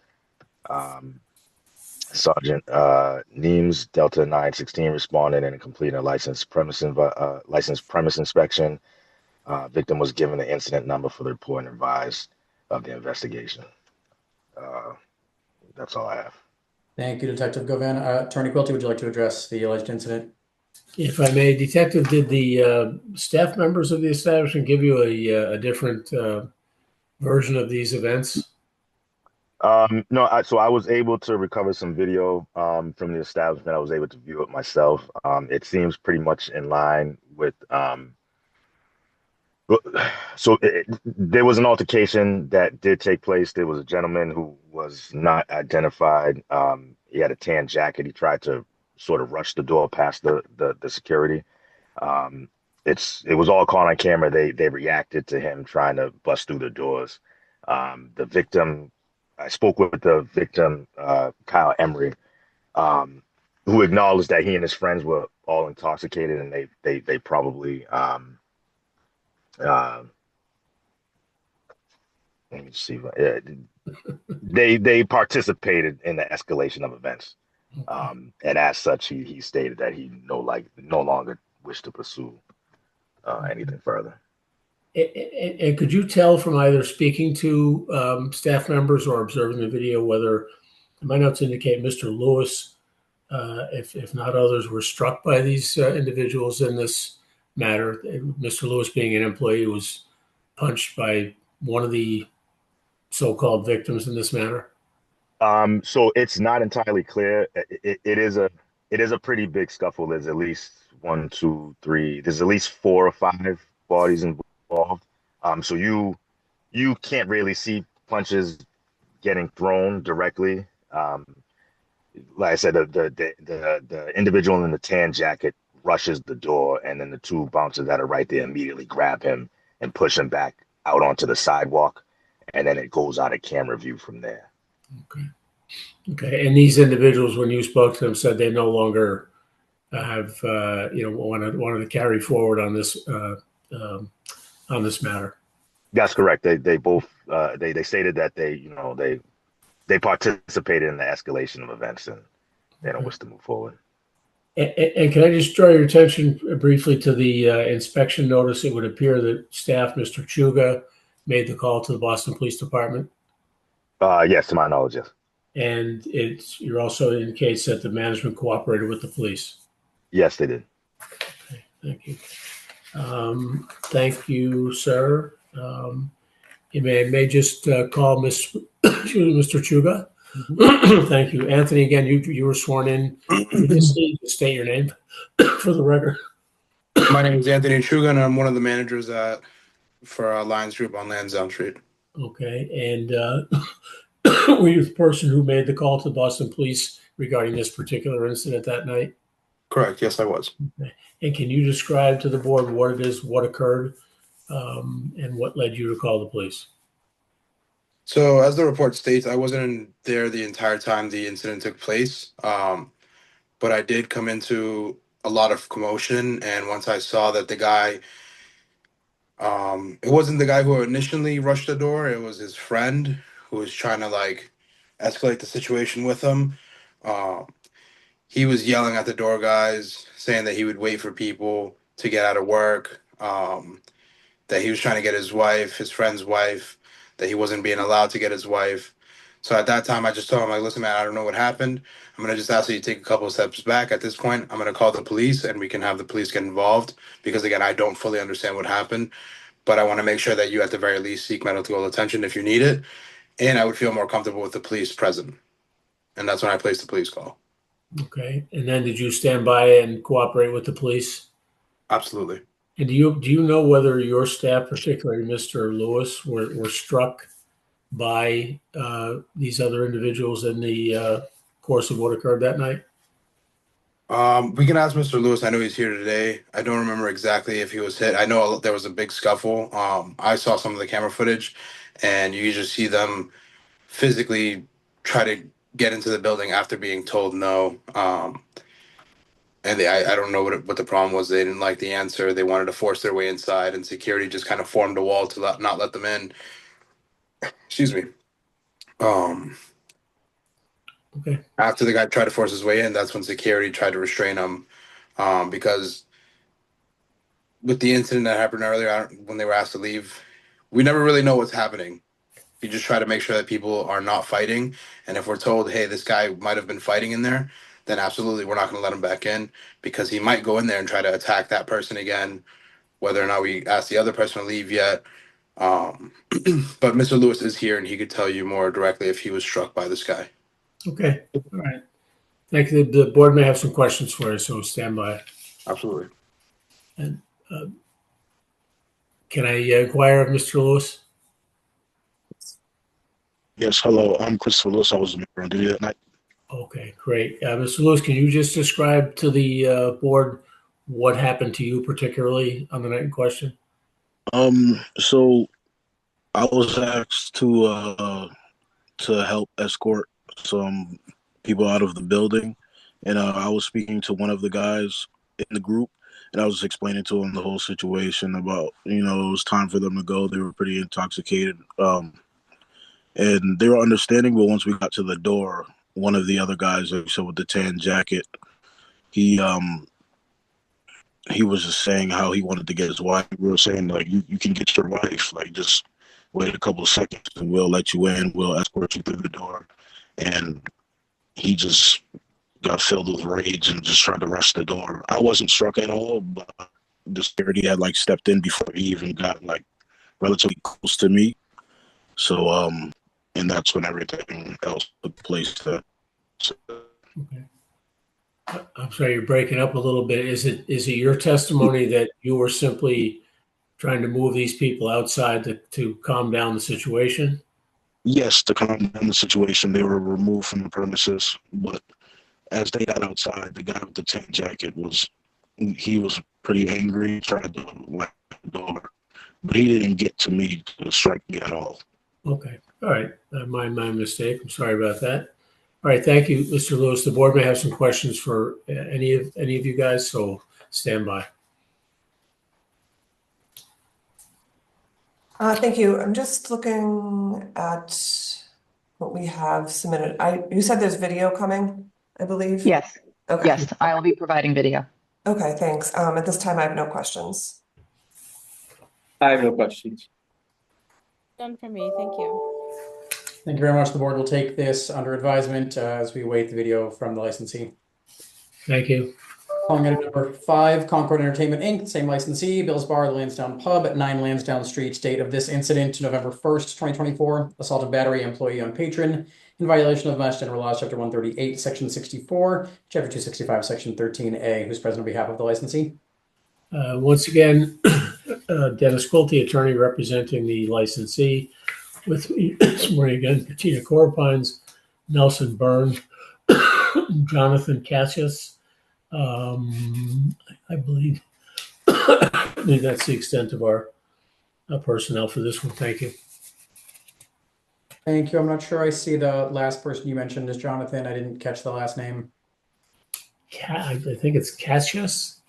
Sergeant Neems, Delta 916, responded and completed a licensed premise inspection. Victim was given the incident number for the report and advised of the investigation. That's all I have. Thank you, Detective Govan. Attorney Quilty, would you like to address the alleged incident? If I may, Detective, did the staff members of the establishment give you a different version of these events? No, so I was able to recover some video from the establishment. I was able to view it myself. It seems pretty much in line with there was an altercation that did take place. There was a gentleman who was not identified. He had a tan jacket. He tried to sort of rush the door past the security. It was all caught on camera. They reacted to him trying to bust through the doors. The victim, I spoke with the victim, Kyle Emery, who acknowledged that he and his friends were all intoxicated and they probably let me see. They participated in the escalation of events, and as such, he stated that he no longer wished to pursue anything further. And could you tell from either speaking to staff members or observing the video whether my notes indicate Mr. Lewis, if not others, were struck by these individuals in this matter? Mr. Lewis, being an employee, was punched by one of the so-called victims in this matter. So it's not entirely clear. It is a pretty big scuffle. There's at least 1, 2, 3. There's at least 4 or 5 bodies involved. So you can't really see punches getting thrown directly. Like I said, the individual in the tan jacket rushes the door, and then the 2 bouncers that are right there immediately grab him and push him back out onto the sidewalk, and then it goes out of camera view from there. Okay. And these individuals, when you spoke to them, said they no longer have wanted to carry forward on this matter. That's correct. They both they stated that they participated in the escalation of events and they don't wish to move forward. And can I just draw your attention briefly to the inspection notice? It would appear that staff, Mr. Chuga, made the call to the Boston Police Department. Yes, to my knowledge, yes. And you also indicates that the management cooperated with the police. Yes, they did. Okay, thank you. Thank you, sir. You may just call Mr. Chuga. Thank you, Anthony. Again, you were sworn in. You just need to state your name for the record. My name is Anthony Chuga, and I'm one of the managers for Lions Group on Lansdowne Street. Okay, and were you the person who made the call to Boston Police regarding this particular incident that night? Correct. Yes, I was. Okay. And can you describe to the board what it is, what occurred, and what led you to call the police? So, as the report states, I wasn't there the entire time the incident took place, but I did come into a lot of commotion. And once I saw that the guy, it wasn't the guy who initially rushed the door, it was his friend who was trying to escalate the situation with him. He was yelling at the door guys, saying that he would wait for people to get out of work, that he was trying to get his friend's wife, that he wasn't being allowed to get his wife. So at that time, I just told him, listen, man, I don't know what happened. I'm going to just ask you to take a couple of steps back. At this point, I'm going to call the police and we can have the police get involved because, again, I don't fully understand what happened, but I want to make sure that you at the very least seek medical attention if you need it. And I would feel more comfortable with the police present. And that's when I placed the police call. Okay. And then did you stand by and cooperate with the police? Absolutely. And do you know whether your staff, particularly Mr. Lewis, were struck by these other individuals in the course of what occurred that night? We can ask Mr. Lewis. I know he's here today. I don't remember exactly if he was hit. I know there was a big scuffle. I saw some of the camera footage, and you just see them physically try to get into the building after being told no. And I don't know what the problem was. They didn't like the answer. They wanted to force their way inside, and security just kind of formed a wall to not let them in. Excuse me. Okay. After the guy tried to force his way in, that's when security tried to restrain him, because with the incident that happened earlier, when they were asked to leave, we never really know what's happening. You just try to make sure that people are not fighting, and if we're told, hey, this guy might have been fighting in there, then absolutely we're not going to let him back in, because he might go in there and try to attack that person again, whether or not we ask the other person to leave yet. But Mr. Lewis is here, and he could tell you more directly if he was struck by this guy. Okay. All right. Thank you. The board may have some questions for you, so stand by. Absolutely. And can I inquire of Mr. Lewis? Yes, hello. I'm Christopher Lewis. I was a member on duty that night. Okay, great. Mr. Lewis, can you just describe to the board what happened to you particularly on the night in question? So I was asked to help escort some people out of the building, and I was speaking to one of the guys in the group, and I was explaining to him the whole situation about, it was time for them to go. They were pretty intoxicated, and they were understanding. But once we got to the door, one of the other guys, like I said, with the tan jacket, he was just saying how he wanted to get his wife. We were saying, like, you can get your wife, like, just wait a couple of seconds and we'll let you in. We'll escort you through the door. And he just got filled with rage and just tried to rush the door. I wasn't struck at all, but the security had like stepped in before he even got like relatively close to me. So, and that's when everything else took place. Okay. I'm sorry, you're breaking up a little bit. Is it your testimony that you were simply trying to move these people outside to calm down the situation? Yes, to calm down the situation. They were removed from the premises, but as they got outside, the guy with the tan jacket was pretty angry, tried to lock the door, but he didn't get to me to strike me at all. Okay. All right. My mistake. I'm sorry about that. All right. Thank you, Mr. Lewis. The board may have some questions for any of you guys, so stand by. Thank you. I'm just looking at what we have submitted. You said there's video coming, I believe? Yes. Okay. Yes, I will be providing video. Okay, thanks. At this time, I have no questions. I have no questions. Done for me. Thank you. Thank you very much. The board will take this under advisement as we await the video from the licensee. Thank you. Calling item number 5, Concord Entertainment Inc., same licensee, Bill's Bar, the Lansdowne Pub at 9 Lansdowne Street. Date of this incident, November 1st, 2024. Assault and battery, employee on patron, in violation of Mass General Laws, Chapter 138, Section 64, Chapter 265, Section 13A. Who's present on behalf of the licensee? Once again, Dennis Quilty, attorney representing the licensee. With me this morning again, Katina Corpines, Nelson Burns, Jonathan Cassius. I believe that's the extent of our personnel for this one. Thank you. Thank you. I'm not sure I see the last person you mentioned as Jonathan. I didn't catch the last name. I think it's Cassius.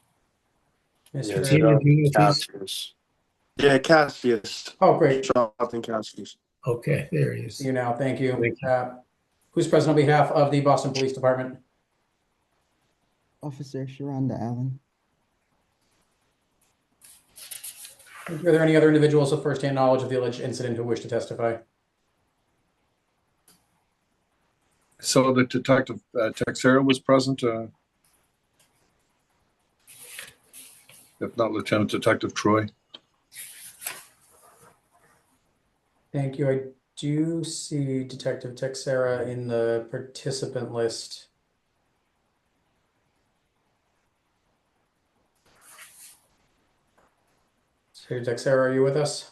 Mr. Cassius. Yeah, Cassius. Oh, great. Jonathan Cassius. Okay, there he is. See you now. Thank you. Thank you. Who's present on behalf of the Boston Police Department? Officer Sharonda Allen. Are there any other individuals with firsthand knowledge of the alleged incident who wish to testify? So the detective Texera was present. If not, Lieutenant Detective Troy. Thank you. I do see Detective Texera in the participant list. So Texera, are you with us?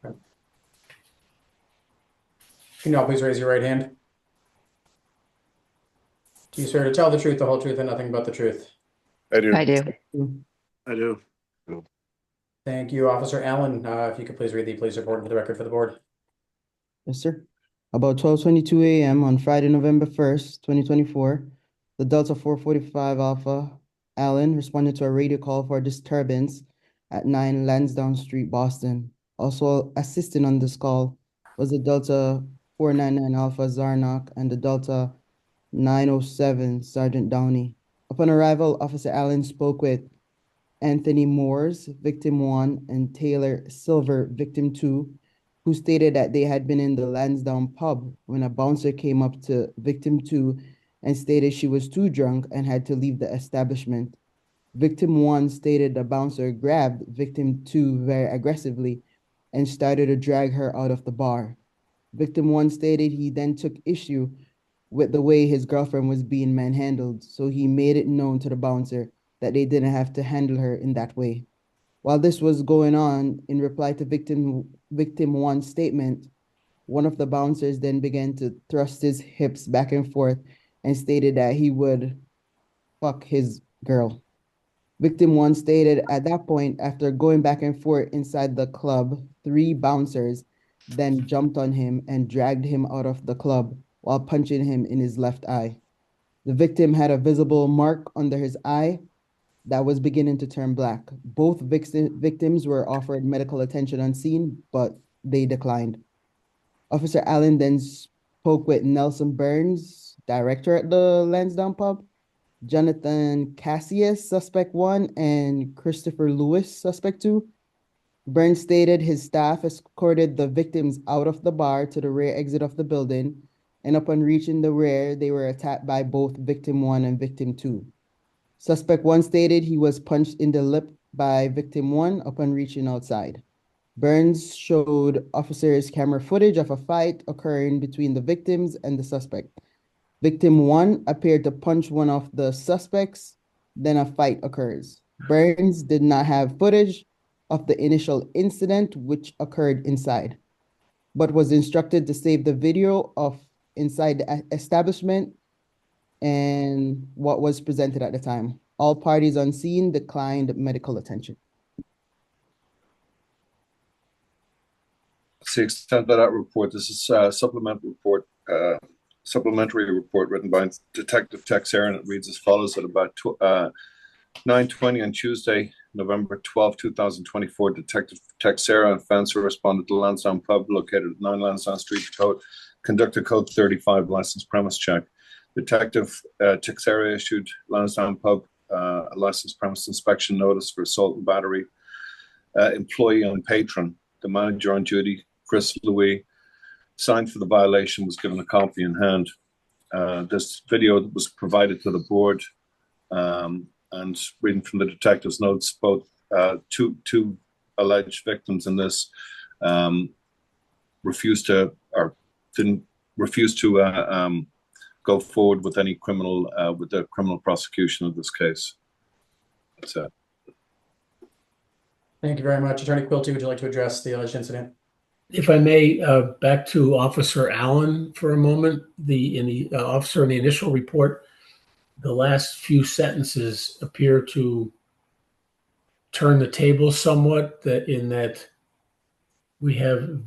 Okay. Can you all please raise your right hand? Do you swear to tell the truth, the whole truth, and nothing but the truth? I do. I do. I do. Thank you, Officer Allen. If you could please read the police report for the record for the board. Yes, sir. About 12:22 a.m. on Friday, November 1st, 2024, the Delta 445 Alpha Allen responded to a radio call for a disturbance at 9 Lansdowne Street, Boston. Also assisting on this call was the Delta 499 Alpha Zarnock and the Delta 907 Sergeant Downey. Upon arrival, Officer Allen spoke with Anthony Moores, victim 1, and Taylor Silver, victim 2, who stated that they had been in the Lansdowne pub when a bouncer came up to victim 2 and stated she was too drunk and had to leave the establishment. Victim 1 stated the bouncer grabbed victim 2 very aggressively and started to drag her out of the bar. Victim 1 stated he then took issue with the way his girlfriend was being manhandled, so he made it known to the bouncer that they didn't have to handle her in that way. While this was going on, in reply to victim 1's statement, one of the bouncers then began to thrust his hips back and forth and stated that he would fuck his girl. Victim 1 stated at that point, after going back and forth inside the club, 3 bouncers then jumped on him and dragged him out of the club while punching him in his left eye. The victim had a visible mark under his eye that was beginning to turn black. Both victims were offered medical attention on scene, but they declined. Officer Allen then spoke with Nelson Burns, director at the Lansdowne pub, Jonathan Cassius, suspect 1, and Christopher Lewis, suspect 2. Burns stated his staff escorted the victims out of the bar to the rear exit of the building, and upon reaching the rear, they were attacked by both victim 1 and victim 2. Suspect 1 stated he was punched in the lip by victim 1 upon reaching outside. Burns showed officers camera footage of a fight occurring between the victims and the suspect. Victim 1 appeared to punch one of the suspects, then a fight occurs. Burns did not have footage of the initial incident which occurred inside, but was instructed to save the video of inside the establishment and what was presented at the time. All parties on scene declined medical attention. To the extent that report, this is a supplementary report written by Detective Tex Aaron. It reads as follows: at about 9:20 on Tuesday, November 12, 2024, Detective Tex Aaron and Fencer responded to Lansdowne Pub located at 9 Lansdowne Street, conducted code 35 license premise check. Detective Texera issued Lansdowne Pub a license premise inspection notice for assault and battery. Employee and patron, the manager on duty, Chris Louis, signed for the violation, was given a copy in hand. This video was provided to the board, and reading from the detective's notes, both two alleged victims in this refused to go forward with any with the criminal prosecution of this case. That's it. Thank you very much. Attorney Quilty, would you like to address the alleged incident? If I may, back to Officer Allen for a moment. The officer in the initial report, the last few sentences appear to turn the table somewhat. In that we have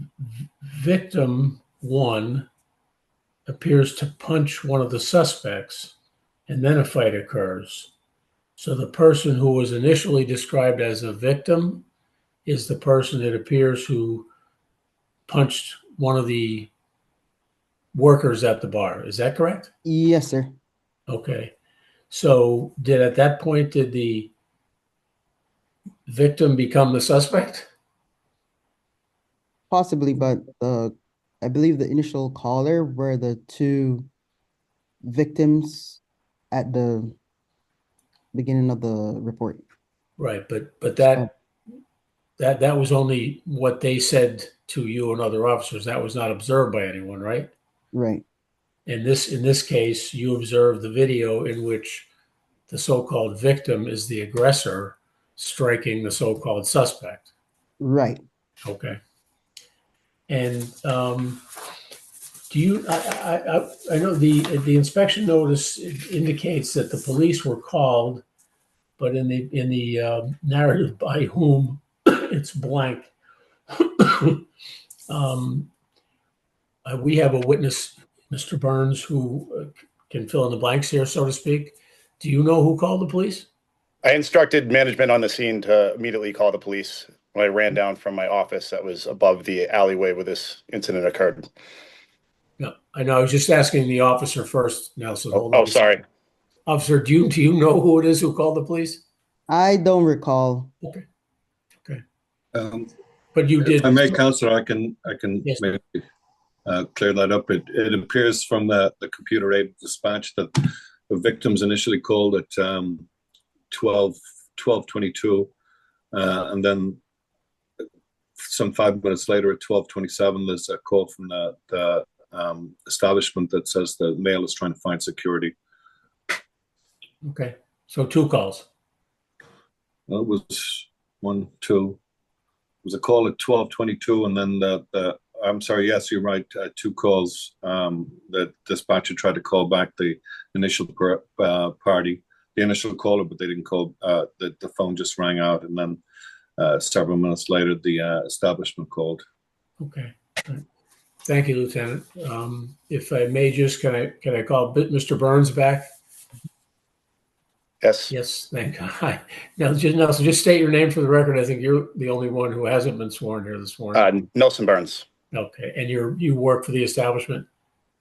victim 1 appears to punch one of the suspects, and then a fight occurs. So the person who was initially described as a victim is the person, it appears, who punched one of the workers at the bar. Is that correct? Yes, sir. Okay. So at that point, did the victim become the suspect? Possibly, but I believe the initial caller were the 2 victims at the beginning of the report. Right, but that was only what they said to you and other officers. That was not observed by anyone, right? Right. In this case, you observed the video in which the so-called victim is the aggressor striking the so-called suspect. Right. Okay. And do you? I know the inspection notice indicates that the police were called, but in the narrative by whom it's blank. We have a witness, Mr. Burns, who can fill in the blanks here, so to speak. Do you know who called the police? I instructed management on the scene to immediately call the police when I ran down from my office that was above the alleyway where this incident occurred. No, I know. I was just asking the officer first, Nelson. Hold Oh, on. sorry. Officer, do you know who it is who called the police? I don't recall. Okay. But you did. If I may, Counselor, I can Yes. maybe clear that up. It appears from the computer aided dispatch that the victims initially called at 12:22, and then some 5 minutes later at 12:27, there's a call from the establishment that says the male is trying to find security. Okay. So 2 calls. Well, it was 1, 2. It was a call at 12:22, and then I'm sorry, yes, you're right. 2 calls. The dispatcher tried to call back the initial party, the initial caller, but they didn't call. The phone just rang out, and then several minutes later, the establishment called. Okay. Thank you, Lieutenant. If I may, just can I call Mr. Burns back? Yes. Yes. Thank God. Hi. Now, just state your name for the record. I think you're the only one who hasn't been sworn here this morning. Nelson Burns. Okay. And you work for the establishment?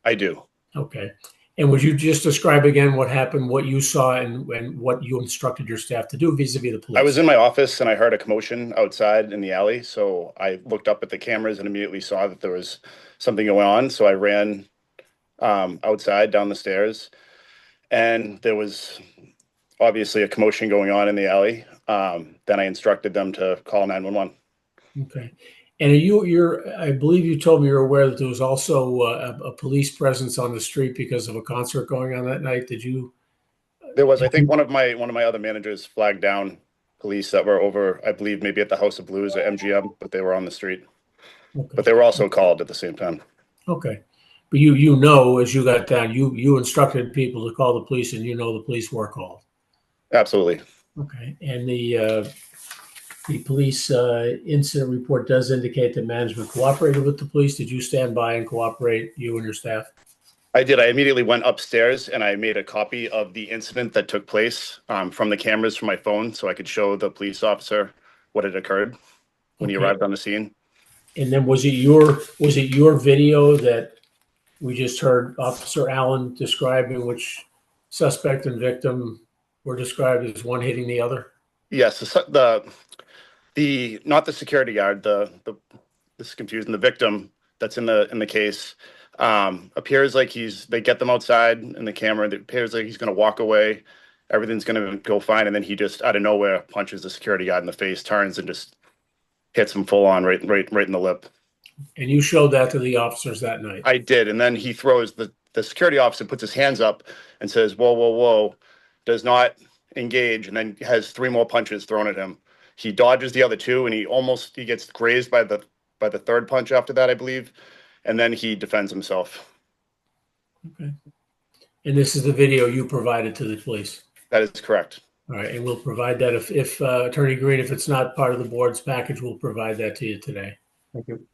I do. Okay. And would you just describe again what happened, what you saw, and what you instructed your staff to do vis-a-vis the police? I was in my office and I heard a commotion outside in the alley. So I looked up at the cameras and immediately saw that there was something going on. So I ran outside down the stairs, and there was obviously a commotion going on in the alley. Then I instructed them to call 911. Okay. And I believe you told me you're aware that there was also a police presence on the street because of a concert going on that night. Did you? There was, I think one of my other managers flagged down police that were over, I believe maybe at the House of Blues or MGM, but they were on the street. Okay. But they were also called at the same time. Okay. But you know, as you got down, you instructed people to call the police, and the police were called. Absolutely. Okay. And the police incident report does indicate that management cooperated with the police. Did you stand by and cooperate, you and your staff? I did. I immediately went upstairs and I made a copy of the incident that took place from the cameras from my phone so I could show the police officer what had occurred when he arrived on the scene. And then was it your video that we just heard Officer Allen describe, in which suspect and victim were described as one hitting the other? Yes, the not the security guard, this is confusing. The victim that's in the case appears like they get them outside in the camera. It appears like he's going to walk away. Everything's going to go fine, and then he just out of nowhere punches the security guard in the face, turns and just hits him full on right in the lip. And you showed that to the officers that night? I did, and then he throws the security officer puts his hands up and says, "Whoa, whoa, whoa!" Does not engage, and then has 3 more punches thrown at him. He dodges the other 2, and he gets grazed by the 3rd punch after that, I believe, and then he defends himself. Okay. And this is the video you provided to the police? That is correct. All right, and we'll provide that if Attorney Green, if it's not part of the board's package, we'll provide that to you today. Thank you.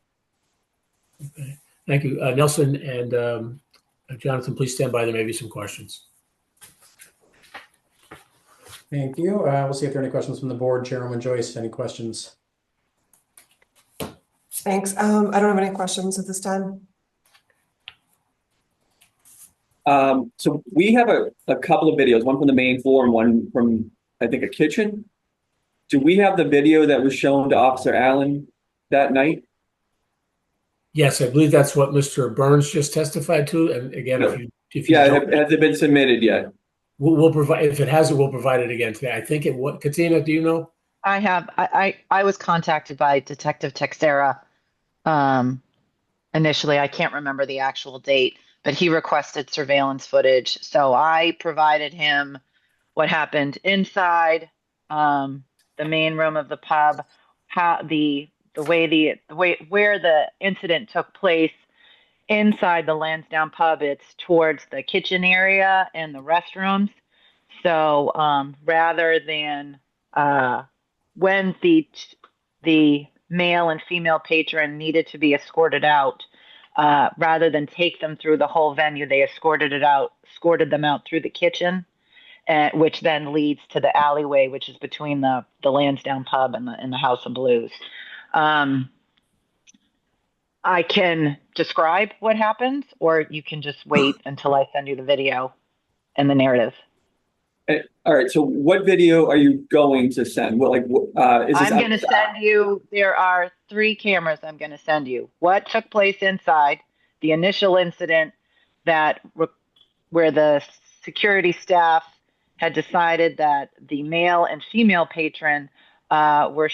Okay. Thank you. Nelson and Jonathan, please stand by. There may be some questions. Thank you. We'll see if there are any questions from the board. Chairwoman Joyce, any questions? Thanks. I don't have any questions at this time. So we have a couple of videos, one from the main floor and one from, I think, a kitchen. Do we have the video that was shown to Officer Allen that night? Yes, I believe that's what Mr. Burns just testified to. And again, if you has it been submitted yet? We'll provide, if it hasn't, we'll provide it again today. I think Katina, do you know? I have. I was contacted by Detective Texera initially. I can't remember the actual date, but he requested surveillance footage. So I provided him what happened inside the main room of the pub, how the way where the incident took place inside the Lansdowne pub. It's towards the kitchen area and the restrooms. So rather than when the the male and female patron needed to be escorted out. Rather than take them through the whole venue, they escorted them out through the kitchen, which then leads to the alleyway, which is between the Lansdowne pub and the House of Blues. I can describe what happens, or you can just wait until I send you the video and the narrative. All right. So what video are you going to send? What, is this I'm going to send you, there are 3 cameras I'm going to send you. What took place inside, the initial incident where the security staff had decided that the male and female patron were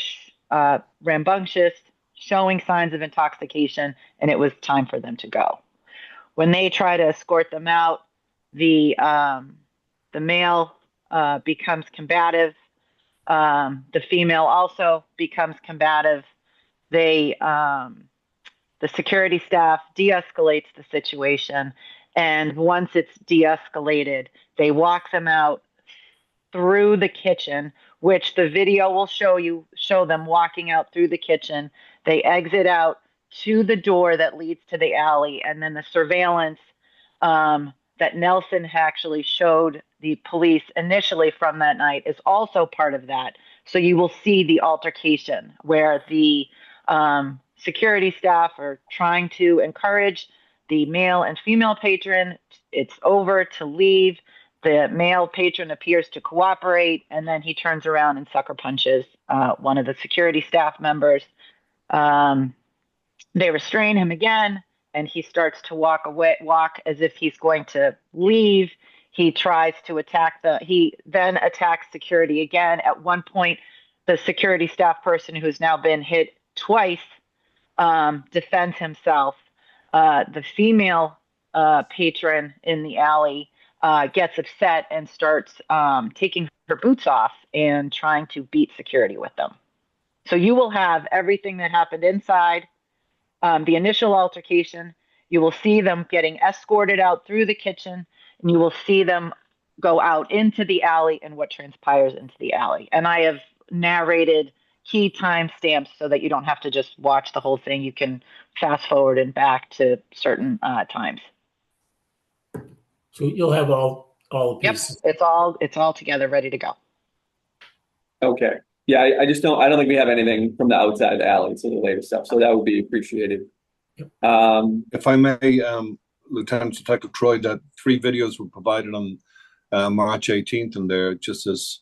rambunctious, showing signs of intoxication, and it was time for them to go. When they try to escort them out, the male becomes combative. The female also becomes combative. The security staff de-escalates the situation, and once it's de-escalated, they walk them out through the kitchen, which the video will show them walking out through the kitchen. They exit out to the door that leads to the alley, and then the surveillance that Nelson actually showed the police initially from that night is also part of that. So you will see the altercation where the security staff are trying to encourage the male and female patron. It's over to leave. The male patron appears to cooperate, and then he turns around and sucker punches one of the security staff members. They restrain him again, and he starts to walk as if he's going to leave. He tries to he then attacks security again. At one point, the security staff person, who's now been hit twice, defends himself. The female patron in the alley gets upset and starts taking her boots off and trying to beat security with them. So you will have everything that happened inside, the initial altercation. You will see them getting escorted out through the kitchen, and you will see them go out into the alley and what transpires into the alley. And I have narrated key timestamps so that you don't have to just watch the whole thing. You can fast forward and back to certain times. So you'll have all the pieces. Yep, it's all together, ready to go. Okay. Yeah, I don't think we have anything from the outside of the alley, so the latest stuff. So that would be appreciated. If I may, Lieutenant Detective Troy, that 3 videos were provided on March 18th, and they're just as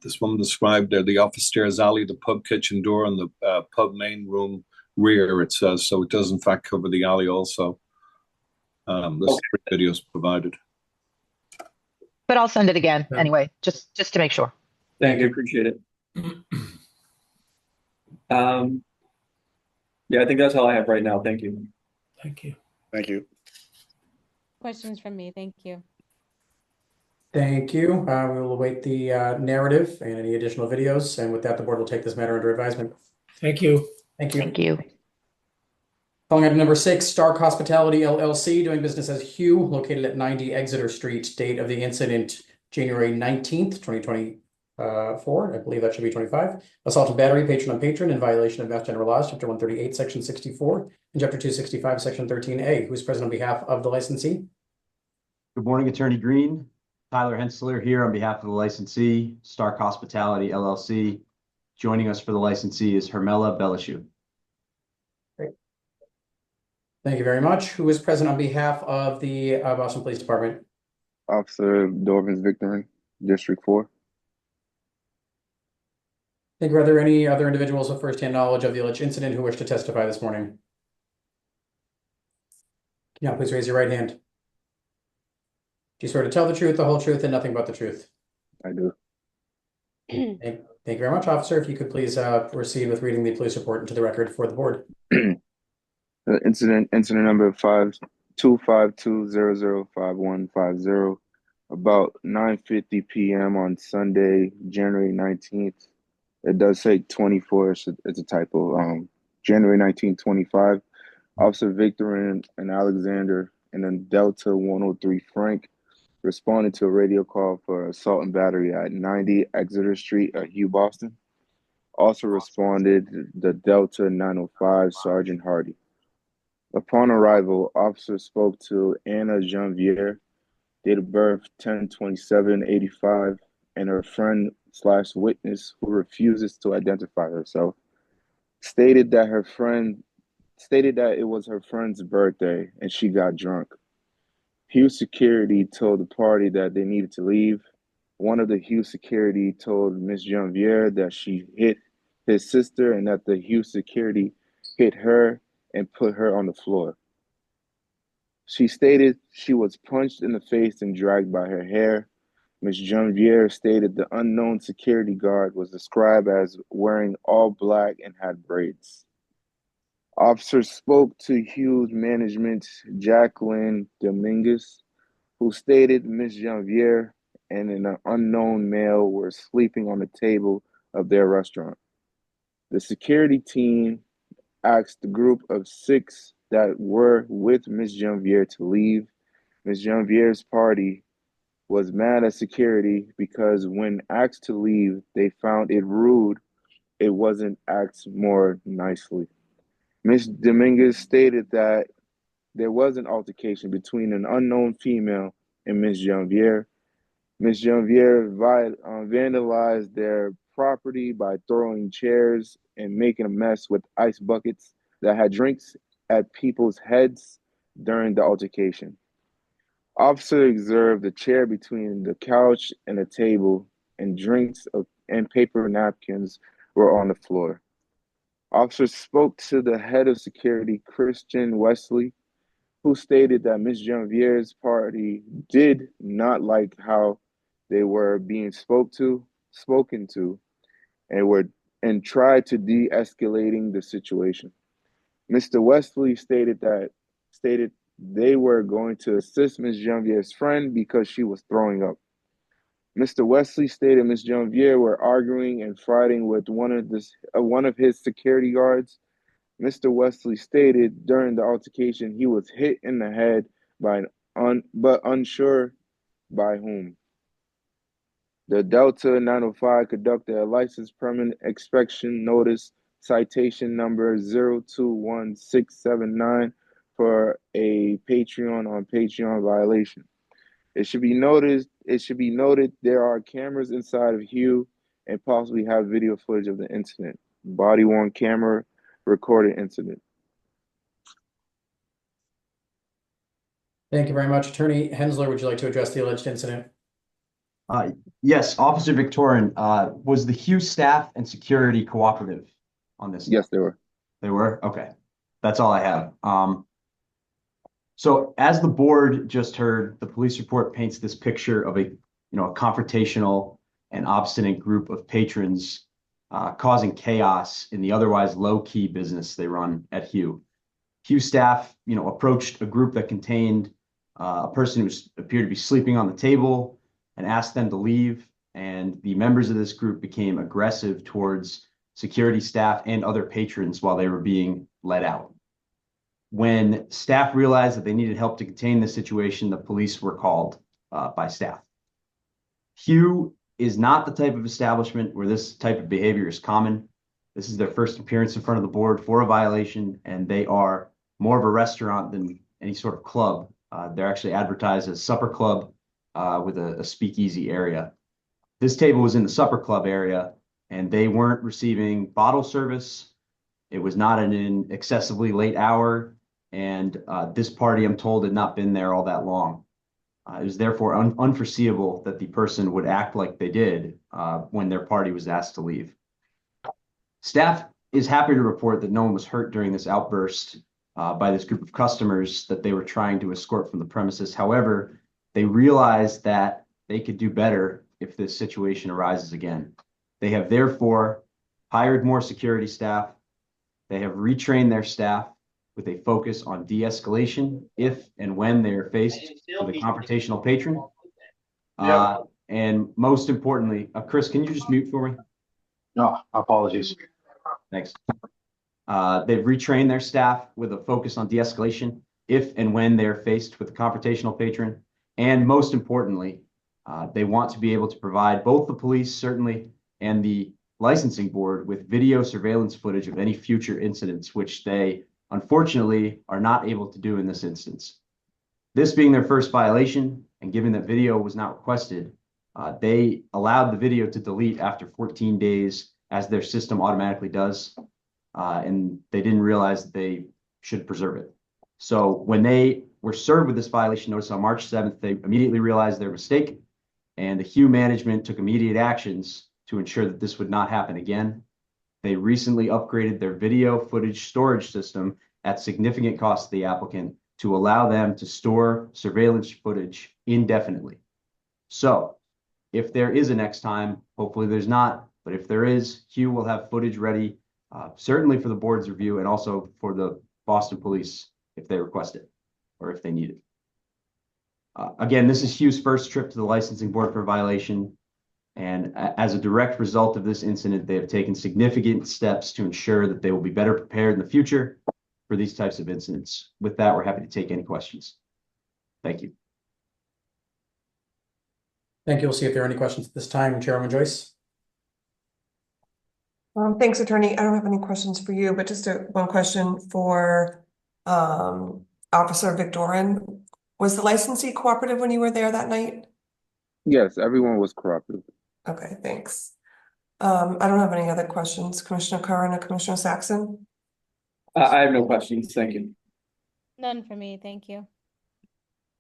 this woman described, the office stairs alley, the pub kitchen door, and the pub main room rear, it says. So it does in fact cover the alley also. There's 3 videos provided. But I'll send it again anyway, just to make sure. Thank you, appreciate it. Yeah, I think that's all I have right now. Thank you. Thank you. Thank you. Questions from me. Thank you. Thank you. We will await the narrative and any additional videos. And with that, the board will take this matter under advisement. Thank you. Thank you. Thank you. Calling item number 6, Stark Hospitality LLC, doing business as Hugh, located at 90 Exeter Street. Date of the incident, January 19th, 2024. I believe that should be 25. Assault and battery, patron on patron, in violation of Mass General Laws, Chapter 138, Section 64, and Chapter 265, Section 13A. Who is present on behalf of the licensee? Good morning, Attorney Green. Tyler Hensler here on behalf of the licensee, Stark Hospitality LLC. Joining us for the licensee is Hermela Belishu. Great. Thank you very much. Who is present on behalf of the Boston Police Department? Officer Dorvins Victorin, District 4. Thank you. Are there any other individuals with firsthand knowledge of the alleged incident who wish to testify this morning? Can you please raise your right hand? Do you swear to tell the truth, the whole truth, and nothing but the truth? I do. Thank you very much, officer. If you could please proceed with reading the police report into the record for the board. Incident number 252005150. About 9:50 p.m. on Sunday, January 19th. It does say 24. It's a typo. January 19th, 25. Officer Victorin and Alexander and then Delta 103 Frank responded to a radio call for assault and battery at 90 Exeter Street at Hugh, Boston. Also responded the Delta 905 Sergeant Hardy. Upon arrival, officers spoke to Anna Janvier, date of birth 10/27/85, and her friend/witness, who refuses to identify herself, stated that it was her friend's birthday and she got drunk. Hughes security told the party that they needed to leave. One of the Hughes security told Miss Janvier that she hit his sister and that the Hughes security hit her and put her on the floor. She stated she was punched in the face and dragged by her hair. Ms. Janvier stated the unknown security guard was described as wearing all black and had braids. Officers spoke to Hughes management Jacqueline Dominguez, who stated Ms. Janvier and an unknown male were sleeping on the table of their restaurant. The security team asked the group of 6 that were with Ms. Janvier to leave. Ms. Janvier's party was mad at security because when asked to leave, they found it rude. It wasn't asked more nicely. Ms. Dominguez stated that there was an altercation between an unknown female and Ms. Janvier. Ms. Janvier vandalized their property by throwing chairs and making a mess with ice buckets that had drinks at people's heads during the altercation. Officer observed the chair between the couch and the table, and drinks and paper napkins were on the floor. Officers spoke to the head of security, Christian Wesley, who stated that Ms. Janvier's party did not like how they were being spoken to, and tried to de-escalating the situation. Mr. Wesley stated they were going to assist Ms. Janvier's friend because she was throwing up. Mr. Wesley stated Ms. Janvier were arguing and fighting with one of his security guards. Mr. Wesley stated during the altercation he was hit in the head but unsure by whom. The Delta 905 conducted a license permit inspection notice citation number 021679 for a Patreon violation. It should be noted there are cameras inside of Hugh and possibly have video footage of the incident. Body-worn camera recorded incident. Thank you very much. Attorney Hensler, would you like to address the alleged incident? Yes, Officer Victorian, was the Hugh staff and security cooperative on this? Yes, they were. They were? Okay. That's all I have. So as the board just heard, the police report paints this picture of a confrontational and obstinate group of patrons causing chaos in the otherwise low-key business they run at Hugh. Hugh staff, approached a group that contained a person who appeared to be sleeping on the table and asked them to leave. And the members of this group became aggressive towards security staff and other patrons while they were being let out. When staff realized that they needed help to contain the situation, the police were called by staff. Hugh is not the type of establishment where this type of behavior is common. This is their first appearance in front of the board for a violation, and they are more of a restaurant than any sort of club. They're actually advertised as supper club with a speakeasy area. This table was in the supper club area, and they weren't receiving bottle service. It was not an excessively late hour, and this party, I'm told, had not been there all that long. It was therefore unforeseeable that the person would act like they did when their party was asked to leave. Staff is happy to report that no one was hurt during this outburst by this group of customers that they were trying to escort from the premises. However, they realized that they could do better if this situation arises again. They have therefore hired more security staff. They have retrained their staff with a focus on de-escalation if and when they are faced with a confrontational patron. And most importantly, Chris, can you just mute for me? No, apologies. Thanks. They've retrained their staff with a focus on de-escalation if and when they're faced with a confrontational patron. And most importantly, they want to be able to provide both the police, certainly, and the licensing board with video surveillance footage of any future incidents, which they unfortunately are not able to do in this instance. This being their first violation, and given that video was not requested, they allowed the video to delete after 14 days, as their system automatically does, and they didn't realize that they should preserve it. So when they were served with this violation notice on March 7th, they immediately realized their mistake, and the Hue management took immediate actions to ensure that this would not happen again. They recently upgraded their video footage storage system at significant cost to the applicant to allow them to store surveillance footage indefinitely. So if there is a next time, hopefully there's not, but if there is, Hue will have footage ready, certainly for the board's review and also for the Boston Police if they request it or if they need it. Again, this is Hue's first trip to the licensing board for a violation. And as a direct result of this incident, they have taken significant steps to ensure that they will be better prepared in the future for these types of incidents. With that, we're happy to take any questions. Thank you. Thank you. We'll see if there are any questions at this time. Chairwoman Joyce. Thanks, Attorney. I don't have any questions for you, but just one question for Officer Victorin. Was the licensee cooperative when you were there that night? Yes, everyone was cooperative. Okay, thanks. I don't have any other questions. Commissioner Curran or Commissioner Saxon? I have no questions. Thank you. None for me, thank you.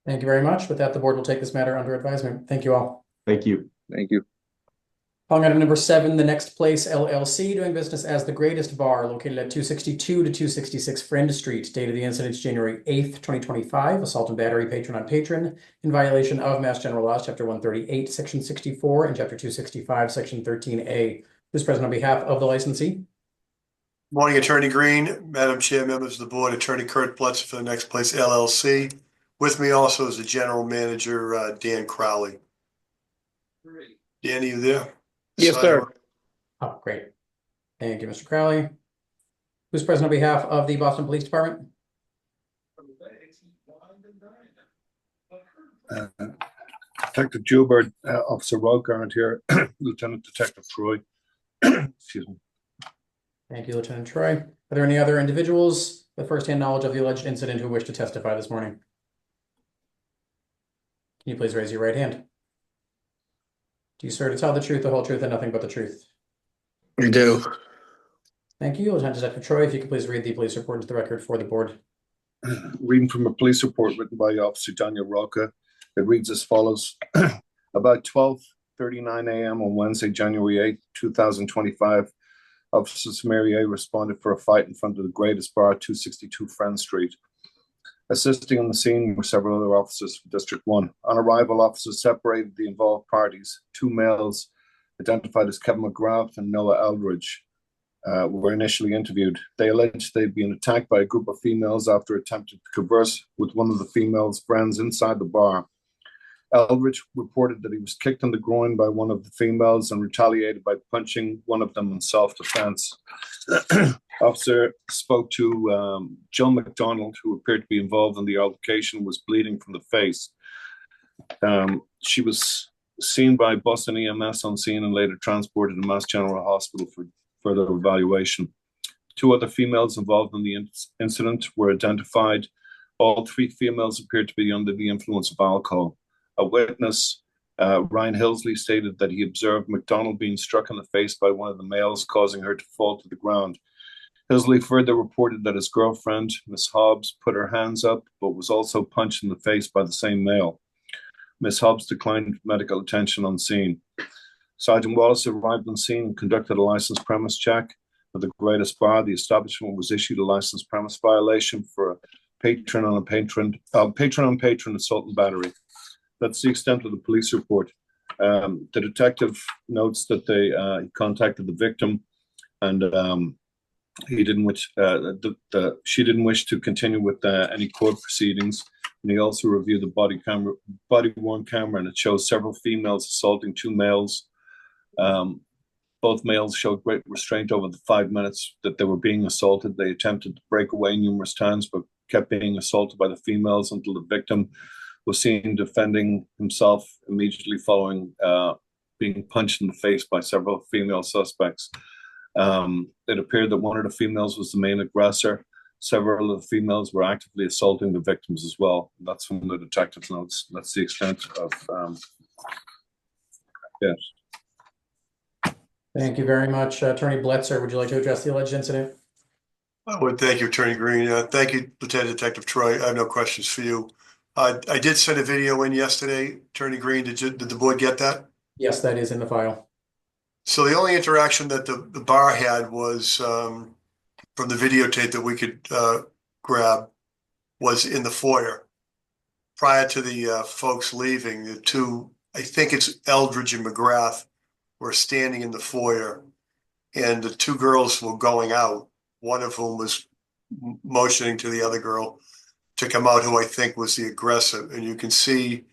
Thank you very much. With that, the board will take this matter under advisement. Thank you all. Thank you. Thank you. Calling item number 7, The Next Place LLC, doing business as The Greatest Bar, located at 262 to 266 Friend Street. Date of the incident is January 8th, 2025. Assault and battery, patron on patron, in violation of Mass General Laws, Chapter 138, Section 64, and Chapter 265, Section 13A. Who's present on behalf of the licensee? Morning, Attorney Green, Madam Chair, members of the board, Attorney Kurt Pletzer for The Next Place LLC. With me also is the General Manager, Dan Crowley. Dan, are you there? Yes, sir. Oh, great. Thank you, Mr. Crowley. Who's present on behalf of the Boston Police Department? Detective Joubert, Officer Roque aren't here. Lieutenant Detective Troy. Excuse me. Thank you, Lieutenant Troy. Are there any other individuals with firsthand knowledge of the alleged incident who wish to testify this morning? Can you please raise your right hand? Do you swear to tell the truth, the whole truth, and nothing but the truth? We do. Thank you. Lieutenant Detective Troy, if you could please read the police report into the record for the board. Reading from a police report written by Officer Daniel Roca, it reads as follows. About 12:39 a.m. on Wednesday, January 8th, 2025, Officer Samarier responded for a fight in front of the Greatest Bar, 262 Friend Street. Assisting on the scene were several other officers from District 1. On arrival, officers separated the involved parties. 2 males, identified as Kevin McGrath and Noah Eldridge, were initially interviewed. They alleged they'd been attacked by a group of females after attempting to converse with one of the females' friends inside the bar. Eldridge reported that he was kicked in the groin by one of the females and retaliated by punching one of them in self-defense. Officer spoke to Jill McDonald, who appeared to be involved in the altercation, was bleeding from the face. She was seen by Boston EMS on scene and later transported to Mass General Hospital for further evaluation. 2 other females involved in the incident were identified. All 3 females appeared to be under the influence of alcohol. A witness, Ryan Hillsley, stated that he observed McDonald being struck in the face by one of the males, causing her to fall to the ground. Hillsley further reported that his girlfriend, Miss Hobbs, put her hands up, but was also punched in the face by the same male. Miss Hobbs declined medical attention on scene. Sergeant Wallace arrived on scene and conducted a license premise check. At the Greatest Bar, the establishment was issued a license premise violation for a patron on patron assault and battery. That's the extent of the police report. The detective notes that they contacted the victim, and he didn't wish. She didn't wish to continue with any court proceedings. And he also reviewed the body-worn camera, and it shows several females assaulting 2 males. Both males showed great restraint over the 5 minutes that they were being assaulted. They attempted to break away numerous times, but kept being assaulted by the females until the victim was seen defending himself immediately following being punched in the face by several female suspects. It appeared that one of the females was the main aggressor. Several of the females were actively assaulting the victims as well. That's from the detective's notes. That's the extent of, yes. Thank you very much. Attorney Blitzer, would you like to address the alleged incident? I would thank you, Attorney Green. Thank you, Lieutenant Detective Troy. I have no questions for you. I did send a video in yesterday, Attorney Green. Did the board get that? Yes, that is in the file. So the only interaction that the bar had was from the videotape that we could grab was in the foyer. Prior to the folks leaving, the two, I think it's Eldridge and McGrath, were standing in the foyer, and the two girls were going out, one of whom was motioning to the other girl to come out, who I think was the aggressor. And you can see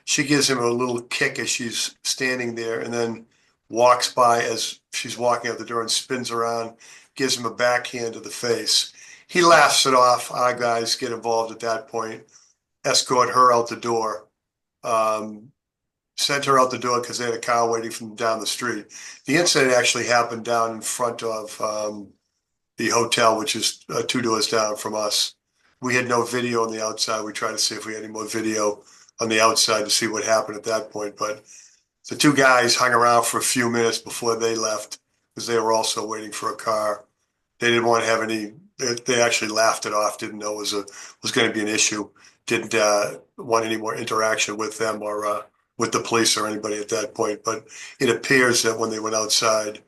she gives him a little kick as she's standing there, and then walks by as she's walking out the door and spins around, gives him a backhand to the face. He laughs it off. Our guys get involved at that point, escort her out the door, sent her out the door because they had a car waiting for them down the street. The incident actually happened down in front of the hotel, which is 2 doors down from us. We had no video on the outside. We tried to see if we had any more video on the outside to see what happened at that point. But the two guys hung around for a few minutes before they left because they were also waiting for a car. They didn't want to have any. They actually laughed it off. Didn't know it was going to be an issue. Didn't want any more interaction with them or with the police or anybody at that point. But it appears that when they went outside,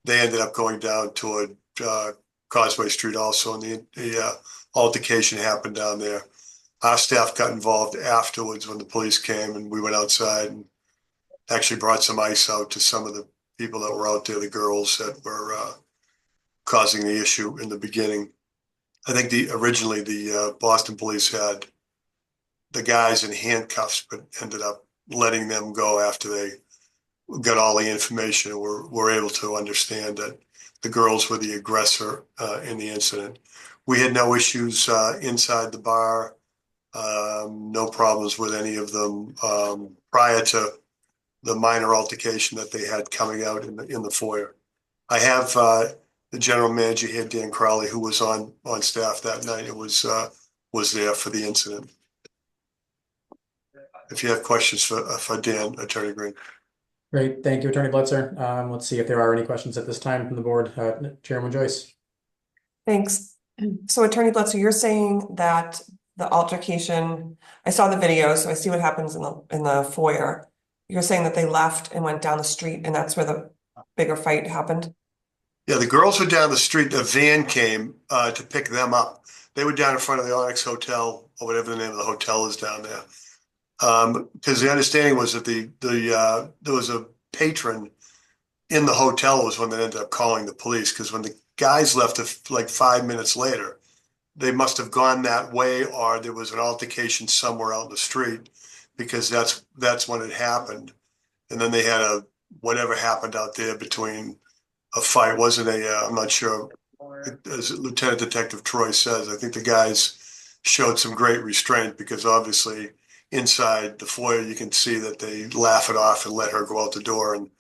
they ended up going down toward Causeway Street also, and the altercation happened down there. Our staff got involved afterwards when the police came, and we went outside and actually brought some ice out to some of the people that were out there, the girls that were causing the issue in the beginning. I think originally the Boston police had the guys in handcuffs, but ended up letting them go after they got all the information and were able to understand that the girls were the aggressor in the incident. We had no issues inside the bar, no problems with any of them prior to the minor altercation that they had coming out in the foyer. I have the general manager here, Dan Crowley, who was on staff that night. It was there for the incident. If you have questions for Dan, Attorney Green. Great. Thank you, Attorney Blitzer. Let's see if there are any questions at this time from the board. Chairman Joyce. Thanks. So Attorney Blitzer, you're saying that the altercation, I saw the video, so I see what happens in the foyer. You're saying that they left and went down the street, and that's where the bigger fight happened? Yeah, the girls were down the street. A van came to pick them up. They were down in front of the Onyx Hotel, or whatever the name of the hotel is down there. Because the understanding was that there was a patron in the hotel was when they ended up calling the police, because when the guys left like 5 minutes later, they must have gone that way, or there was an altercation somewhere out in the street, because that's when it happened. And then they had whatever happened out there between a fight. Wasn't I'm not sure, as Lieutenant Detective Troy says, I think the guys showed some great restraint, because obviously inside the foyer, you can see that they laugh it off and let her go out the door and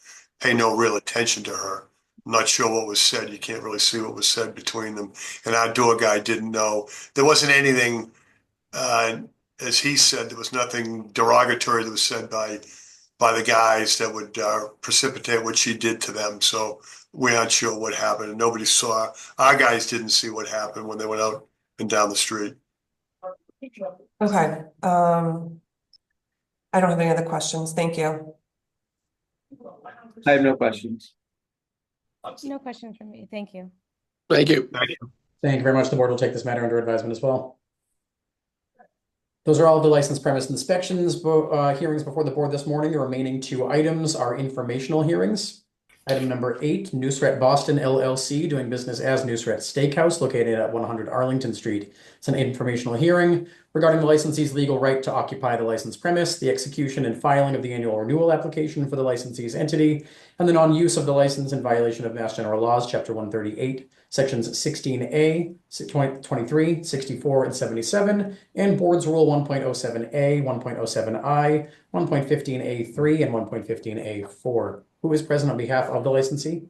pay no real attention to her. I'm not sure what was said. You can't really see what was said between them. And our door guy didn't know. There wasn't anything, as he said, there was nothing derogatory that was said by the guys that would precipitate what she did to them. So we aren't sure what happened. And nobody saw. Our guys didn't see what happened when they went out and down the street. Okay. I don't have any other questions. Thank you. I have no questions. No questions from me. Thank you. Thank you. Thank you. Thank you very much. The board will take this matter under advisement as well. Those are all of the licensed premise inspections hearings before the board this morning. The remaining 2 items are informational hearings. Item number 8, Newsret Boston LLC, doing business as Newsret Steakhouse, located at 100 Arlington Street. It's an informational hearing regarding the licensee's legal right to occupy the licensed premise, the execution and filing of the annual renewal application for the licensee's entity, and the non-use of the license in violation of Mass General Laws, Chapter 138, Sections 16A, 23, 64, and 77, and Board's Rule 1.07A, 1.07I, 1.15A3, and 1.15A4. Who is present on behalf of the licensee?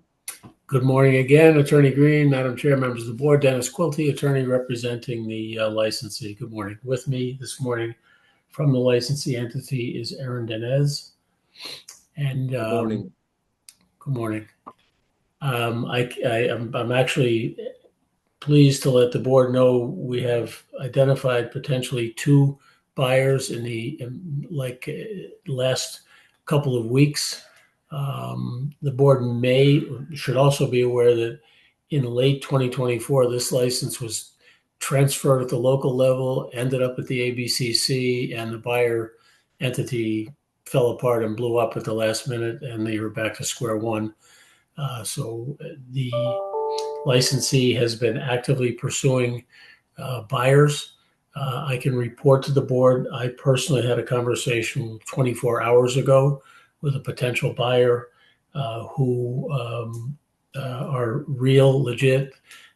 Good morning again, Attorney Green, Madam Chair, members of the board. Dennis Quilty, attorney representing the licensee. Good morning. With me this morning from the licensee entity is Aaron Denez. And good morning. Good morning. I'm actually pleased to let the board know we have identified potentially 2 buyers in the last couple of weeks. The board should also be aware that in late 2024, this license was transferred at the local level, ended up at the ABCC, and the buyer entity fell apart and blew up at the last minute, and they were back to square one. So the licensee has been actively pursuing buyers. I can report to the board, I personally had a conversation 24 hours ago with a potential buyer who are real, legit,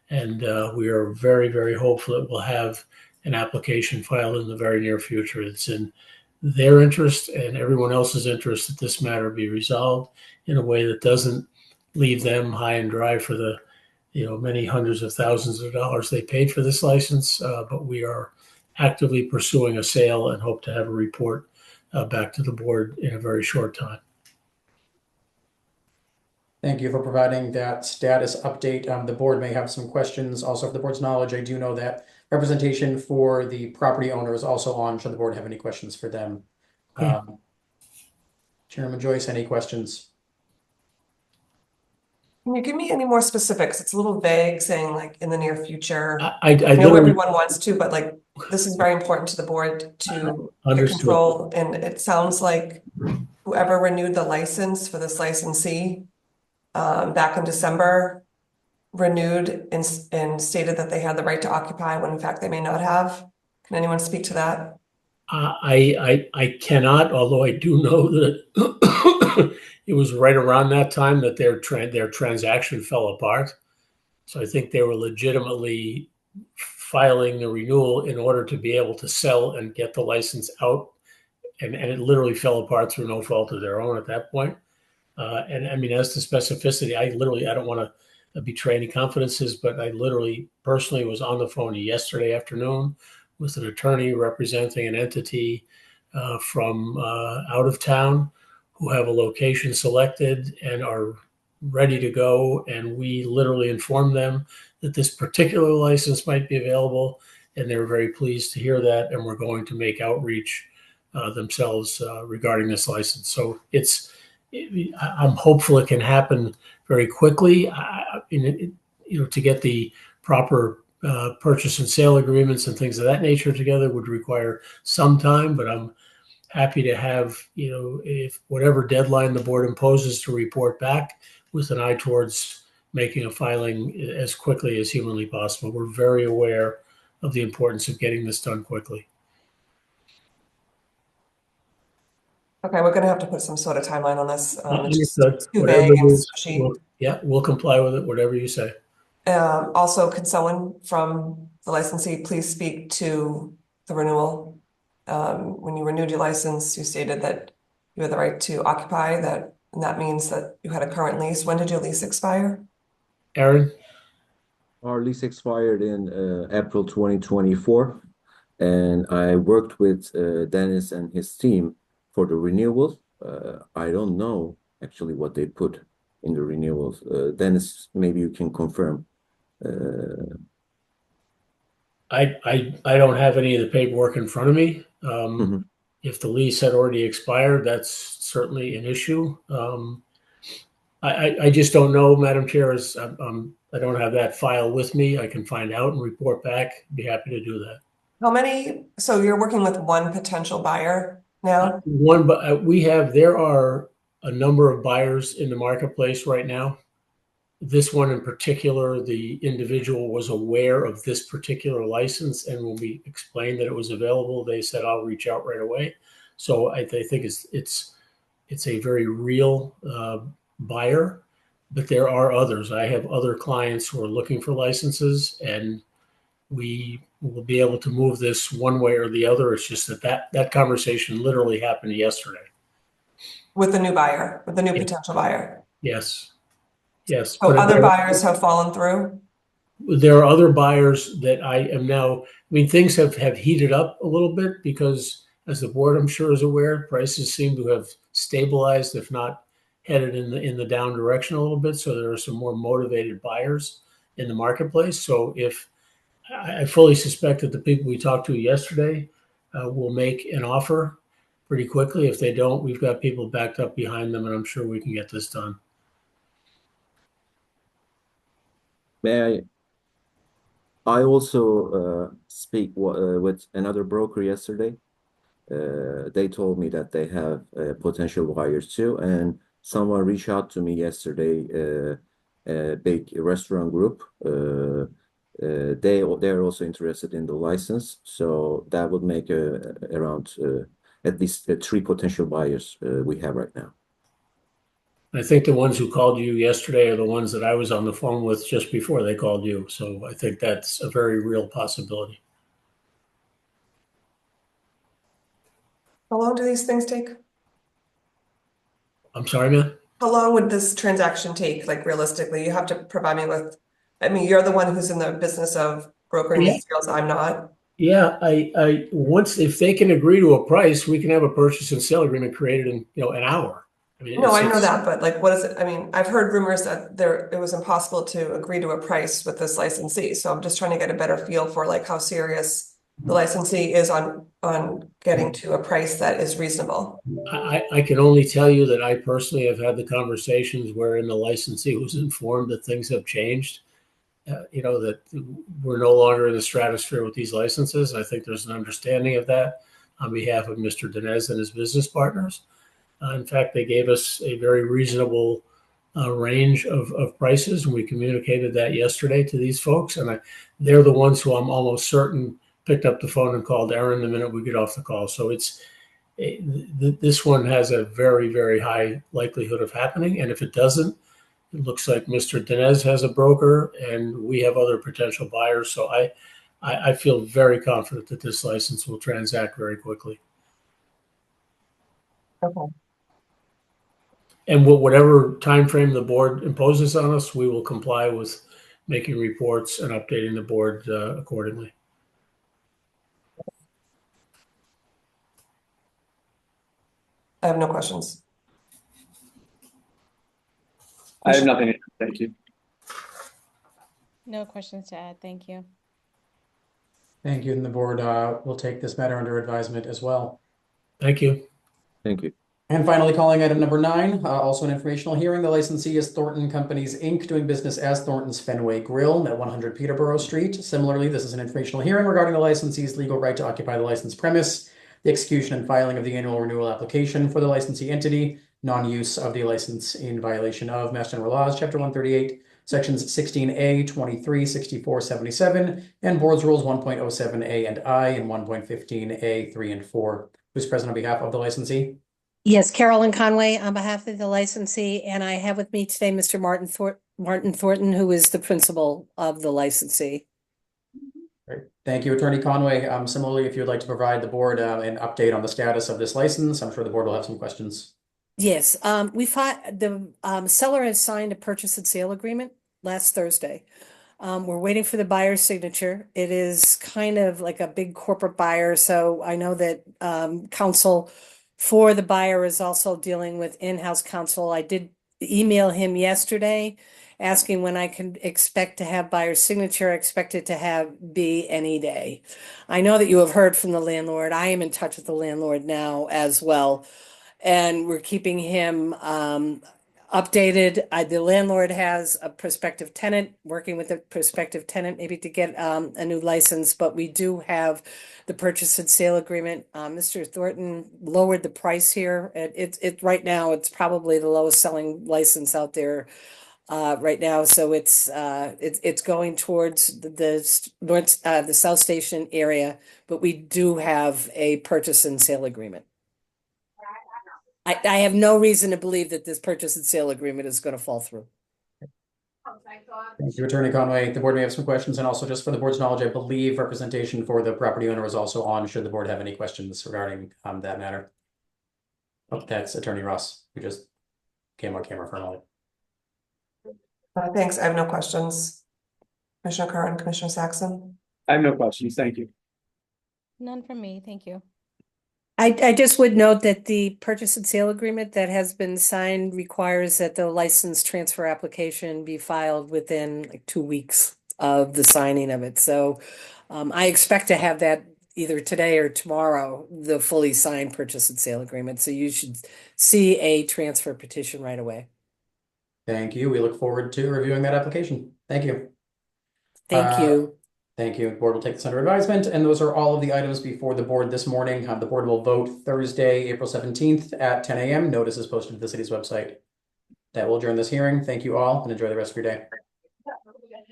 and we are very, very hopeful that we'll have an application filed in the very near future. It's in their interest and everyone else's interest that this matter be resolved in a way that doesn't leave them high and dry for the many hundreds of thousands of dollars they paid for this license. But we are actively pursuing a sale and hope to have a report back to the board in a very short time. Thank you for providing that status update. The board may have some questions. Also, for the board's knowledge, I do know that representation for the property owner is also on, should the board have any questions for them. Okay. Chairman Joyce, any questions? Can you give me any more specifics? It's a little vague, saying like in the near future. I know everyone wants to, but like this is very important to the board to get control. And it sounds like whoever renewed the license for this licensee back in December renewed and stated that they had the right to occupy when in fact they may not have. Can anyone speak to that? I cannot, although I do know that it was right around that time that their transaction fell apart. So I think they were legitimately filing the renewal in order to be able to sell and get the license out. And it literally fell apart through no fault of their own at that point. And I mean, as to specificity, I don't want to betray any confidences, but I literally personally was on the phone yesterday afternoon with an attorney representing an entity from out of town who have a location selected and are ready to go. And we literally informed them that this particular license might be available. And they were very pleased to hear that. And we're going to make outreach themselves regarding this license. So I'm hopeful it can happen very quickly. To get the proper purchase and sale agreements and things of that nature together would require some time, but I'm happy to have, if whatever deadline the board imposes to report back with an eye towards making a filing as quickly as humanly possible. We're very aware of the importance of getting this done quickly. Okay, we're going to have to put some sort of timeline on this. It's too Whatever vague and it is, squishy. we'll comply with it, whatever you say. Also, can someone from the licensee please speak to the renewal? When you renewed your license, you stated that you had the right to occupy, and that means that you had a current lease. When did your lease expire? Aaron? Our lease expired in April 2024, and I worked with Dennis and his team for the renewals. I don't know actually what they put in the renewals. Dennis, maybe you can confirm. I don't have any of the paperwork in front of me. If the lease had already expired, that's certainly an issue. I just don't know, Madam Chair. I don't have that file with me. I can find out and report back. Be happy to do that. How many? So you're working with one potential buyer now? One, but there are a number of buyers in the marketplace right now. This one in particular, the individual was aware of this particular license, and when we explained that it was available, they said, "I'll reach out right away." So I think it's a very real buyer, but there are others. I have other clients who are looking for licenses, and we will be able to move this one way or the other. It's just that conversation literally happened yesterday. With the new buyer, with the new potential buyer. Yes. Yes. So other buyers have fallen through? There are other buyers that I am now, I mean, things have heated up a little bit because, as the board I'm sure is aware, prices seem to have stabilized, if not headed in the down direction a little bit. So there are some more motivated buyers in the marketplace. So if I fully suspect that the people we talked to yesterday will make an offer pretty quickly. If they don't, we've got people backed up behind them, and I'm sure we can get this done. May I also speak with another broker yesterday. They told me that they have potential buyers too, and someone reached out to me yesterday, a big restaurant group. They're also interested in the license, so that would make around at least 3 potential buyers we have right now. I think the ones who called you yesterday are the ones that I was on the phone with just before they called you. So I think that's a very real possibility. How long do these things take? I'm sorry, man? How long would this transaction take? Like realistically, you have to provide me with, I mean, you're the one who's in the business of brokering these deals. I'm not. Yeah, I once, if they can agree to a price, we can have a purchase and sale agreement created in, an hour. I mean, No, I know that, but like, what is it? I mean, I've heard rumors that it was impossible to agree to a price with this licensee. So I'm just trying to get a better feel for like how serious the licensee is on getting to a price that is reasonable. I can only tell you that I personally have had the conversations wherein the licensee was informed that things have changed. That we're no longer in the stratosphere with these licenses. I think there's an understanding of that on behalf of Mr. Dinez and his business partners. In fact, they gave us a very reasonable range of prices, and we communicated that yesterday to these folks. And they're the ones who I'm almost certain picked up the phone and called Aaron the minute we get off the call. So this one has a very, very high likelihood of happening. And if it doesn't, it looks like Mr. Dinez has a broker, and we have other potential buyers. So I feel very confident that this license will transact very quickly. Okay. And whatever time frame the board imposes on us, we will comply with making reports and updating the board accordingly. I have no questions. I have nothing. Thank you. No questions to add. Thank you. Thank you. And the board will take this matter under advisement as well. Thank you. Thank you. And finally, calling item number 9, also an informational hearing. The licensee is Thornton Companies, Inc., doing business as Thornton's Fenway Grill at 100 Peterborough Street. Similarly, this is an informational hearing regarding the licensee's legal right to occupy the licensed premise, the execution and filing of the annual renewal application for the licensee entity, non-use of the license in violation of Mass General Laws, Chapter 138, Sections 16A, 23, 64, 77, and Board's Rules 1.07A and I, and 1.15A, 3, and 4. Who's present on behalf of the licensee? Yes, Carolyn Conway on behalf of the licensee, and I have with me today Mr. Martin Thornton, who is the principal of the licensee. Great. Thank you, Attorney Conway. Similarly, if you'd like to provide the board an update on the status of this license, I'm sure the board will have some questions. Yes, the seller has signed a purchase and sale agreement last Thursday. We're waiting for the buyer's signature. It is kind of like a big corporate buyer, so I know that counsel for the buyer is also dealing with in-house counsel. I did email him yesterday asking when I can expect to have buyer's signature. I expect it to be any day. I know that you have heard from the landlord. I am in touch with the landlord now as well, and we're keeping him updated. The landlord has a prospective tenant, working with a prospective tenant maybe to get a new license, but we do have the purchase and sale agreement. Mr. Thornton lowered the price here. It right now it's probably the lowest selling license out there right now. So it's going towards the South Station area, but we do have a purchase and sale agreement. I have no reason to believe that this purchase and sale agreement is going to fall through. Thank you, Attorney Conway. The board may have some questions, and also just for the board's knowledge, I believe representation for the property owner is also on, should the board have any questions regarding that matter. Oh, that's Attorney Ross, who just came on camera for a moment. Thanks. I have no questions. Commissioner Curran, Commissioner Saxon. I have no questions. Thank you. None from me, thank you. I just would note that the purchase and sale agreement that has been signed requires that the license transfer application be filed within like 2 weeks of the signing of it. So I expect to have that either today or tomorrow, the fully signed purchase and sale agreement. So you should see a transfer petition right away. Thank you. We look forward to reviewing that application. Thank you. Thank you. Thank you. The board will take this under advisement, and those are all of the items before the board this morning. The board will vote Thursday, April 17th at 10 a.m. Notice is posted to the city's website. That will adjourn this hearing. Thank you all, and enjoy the rest of your day.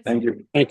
Thank you. Thank you.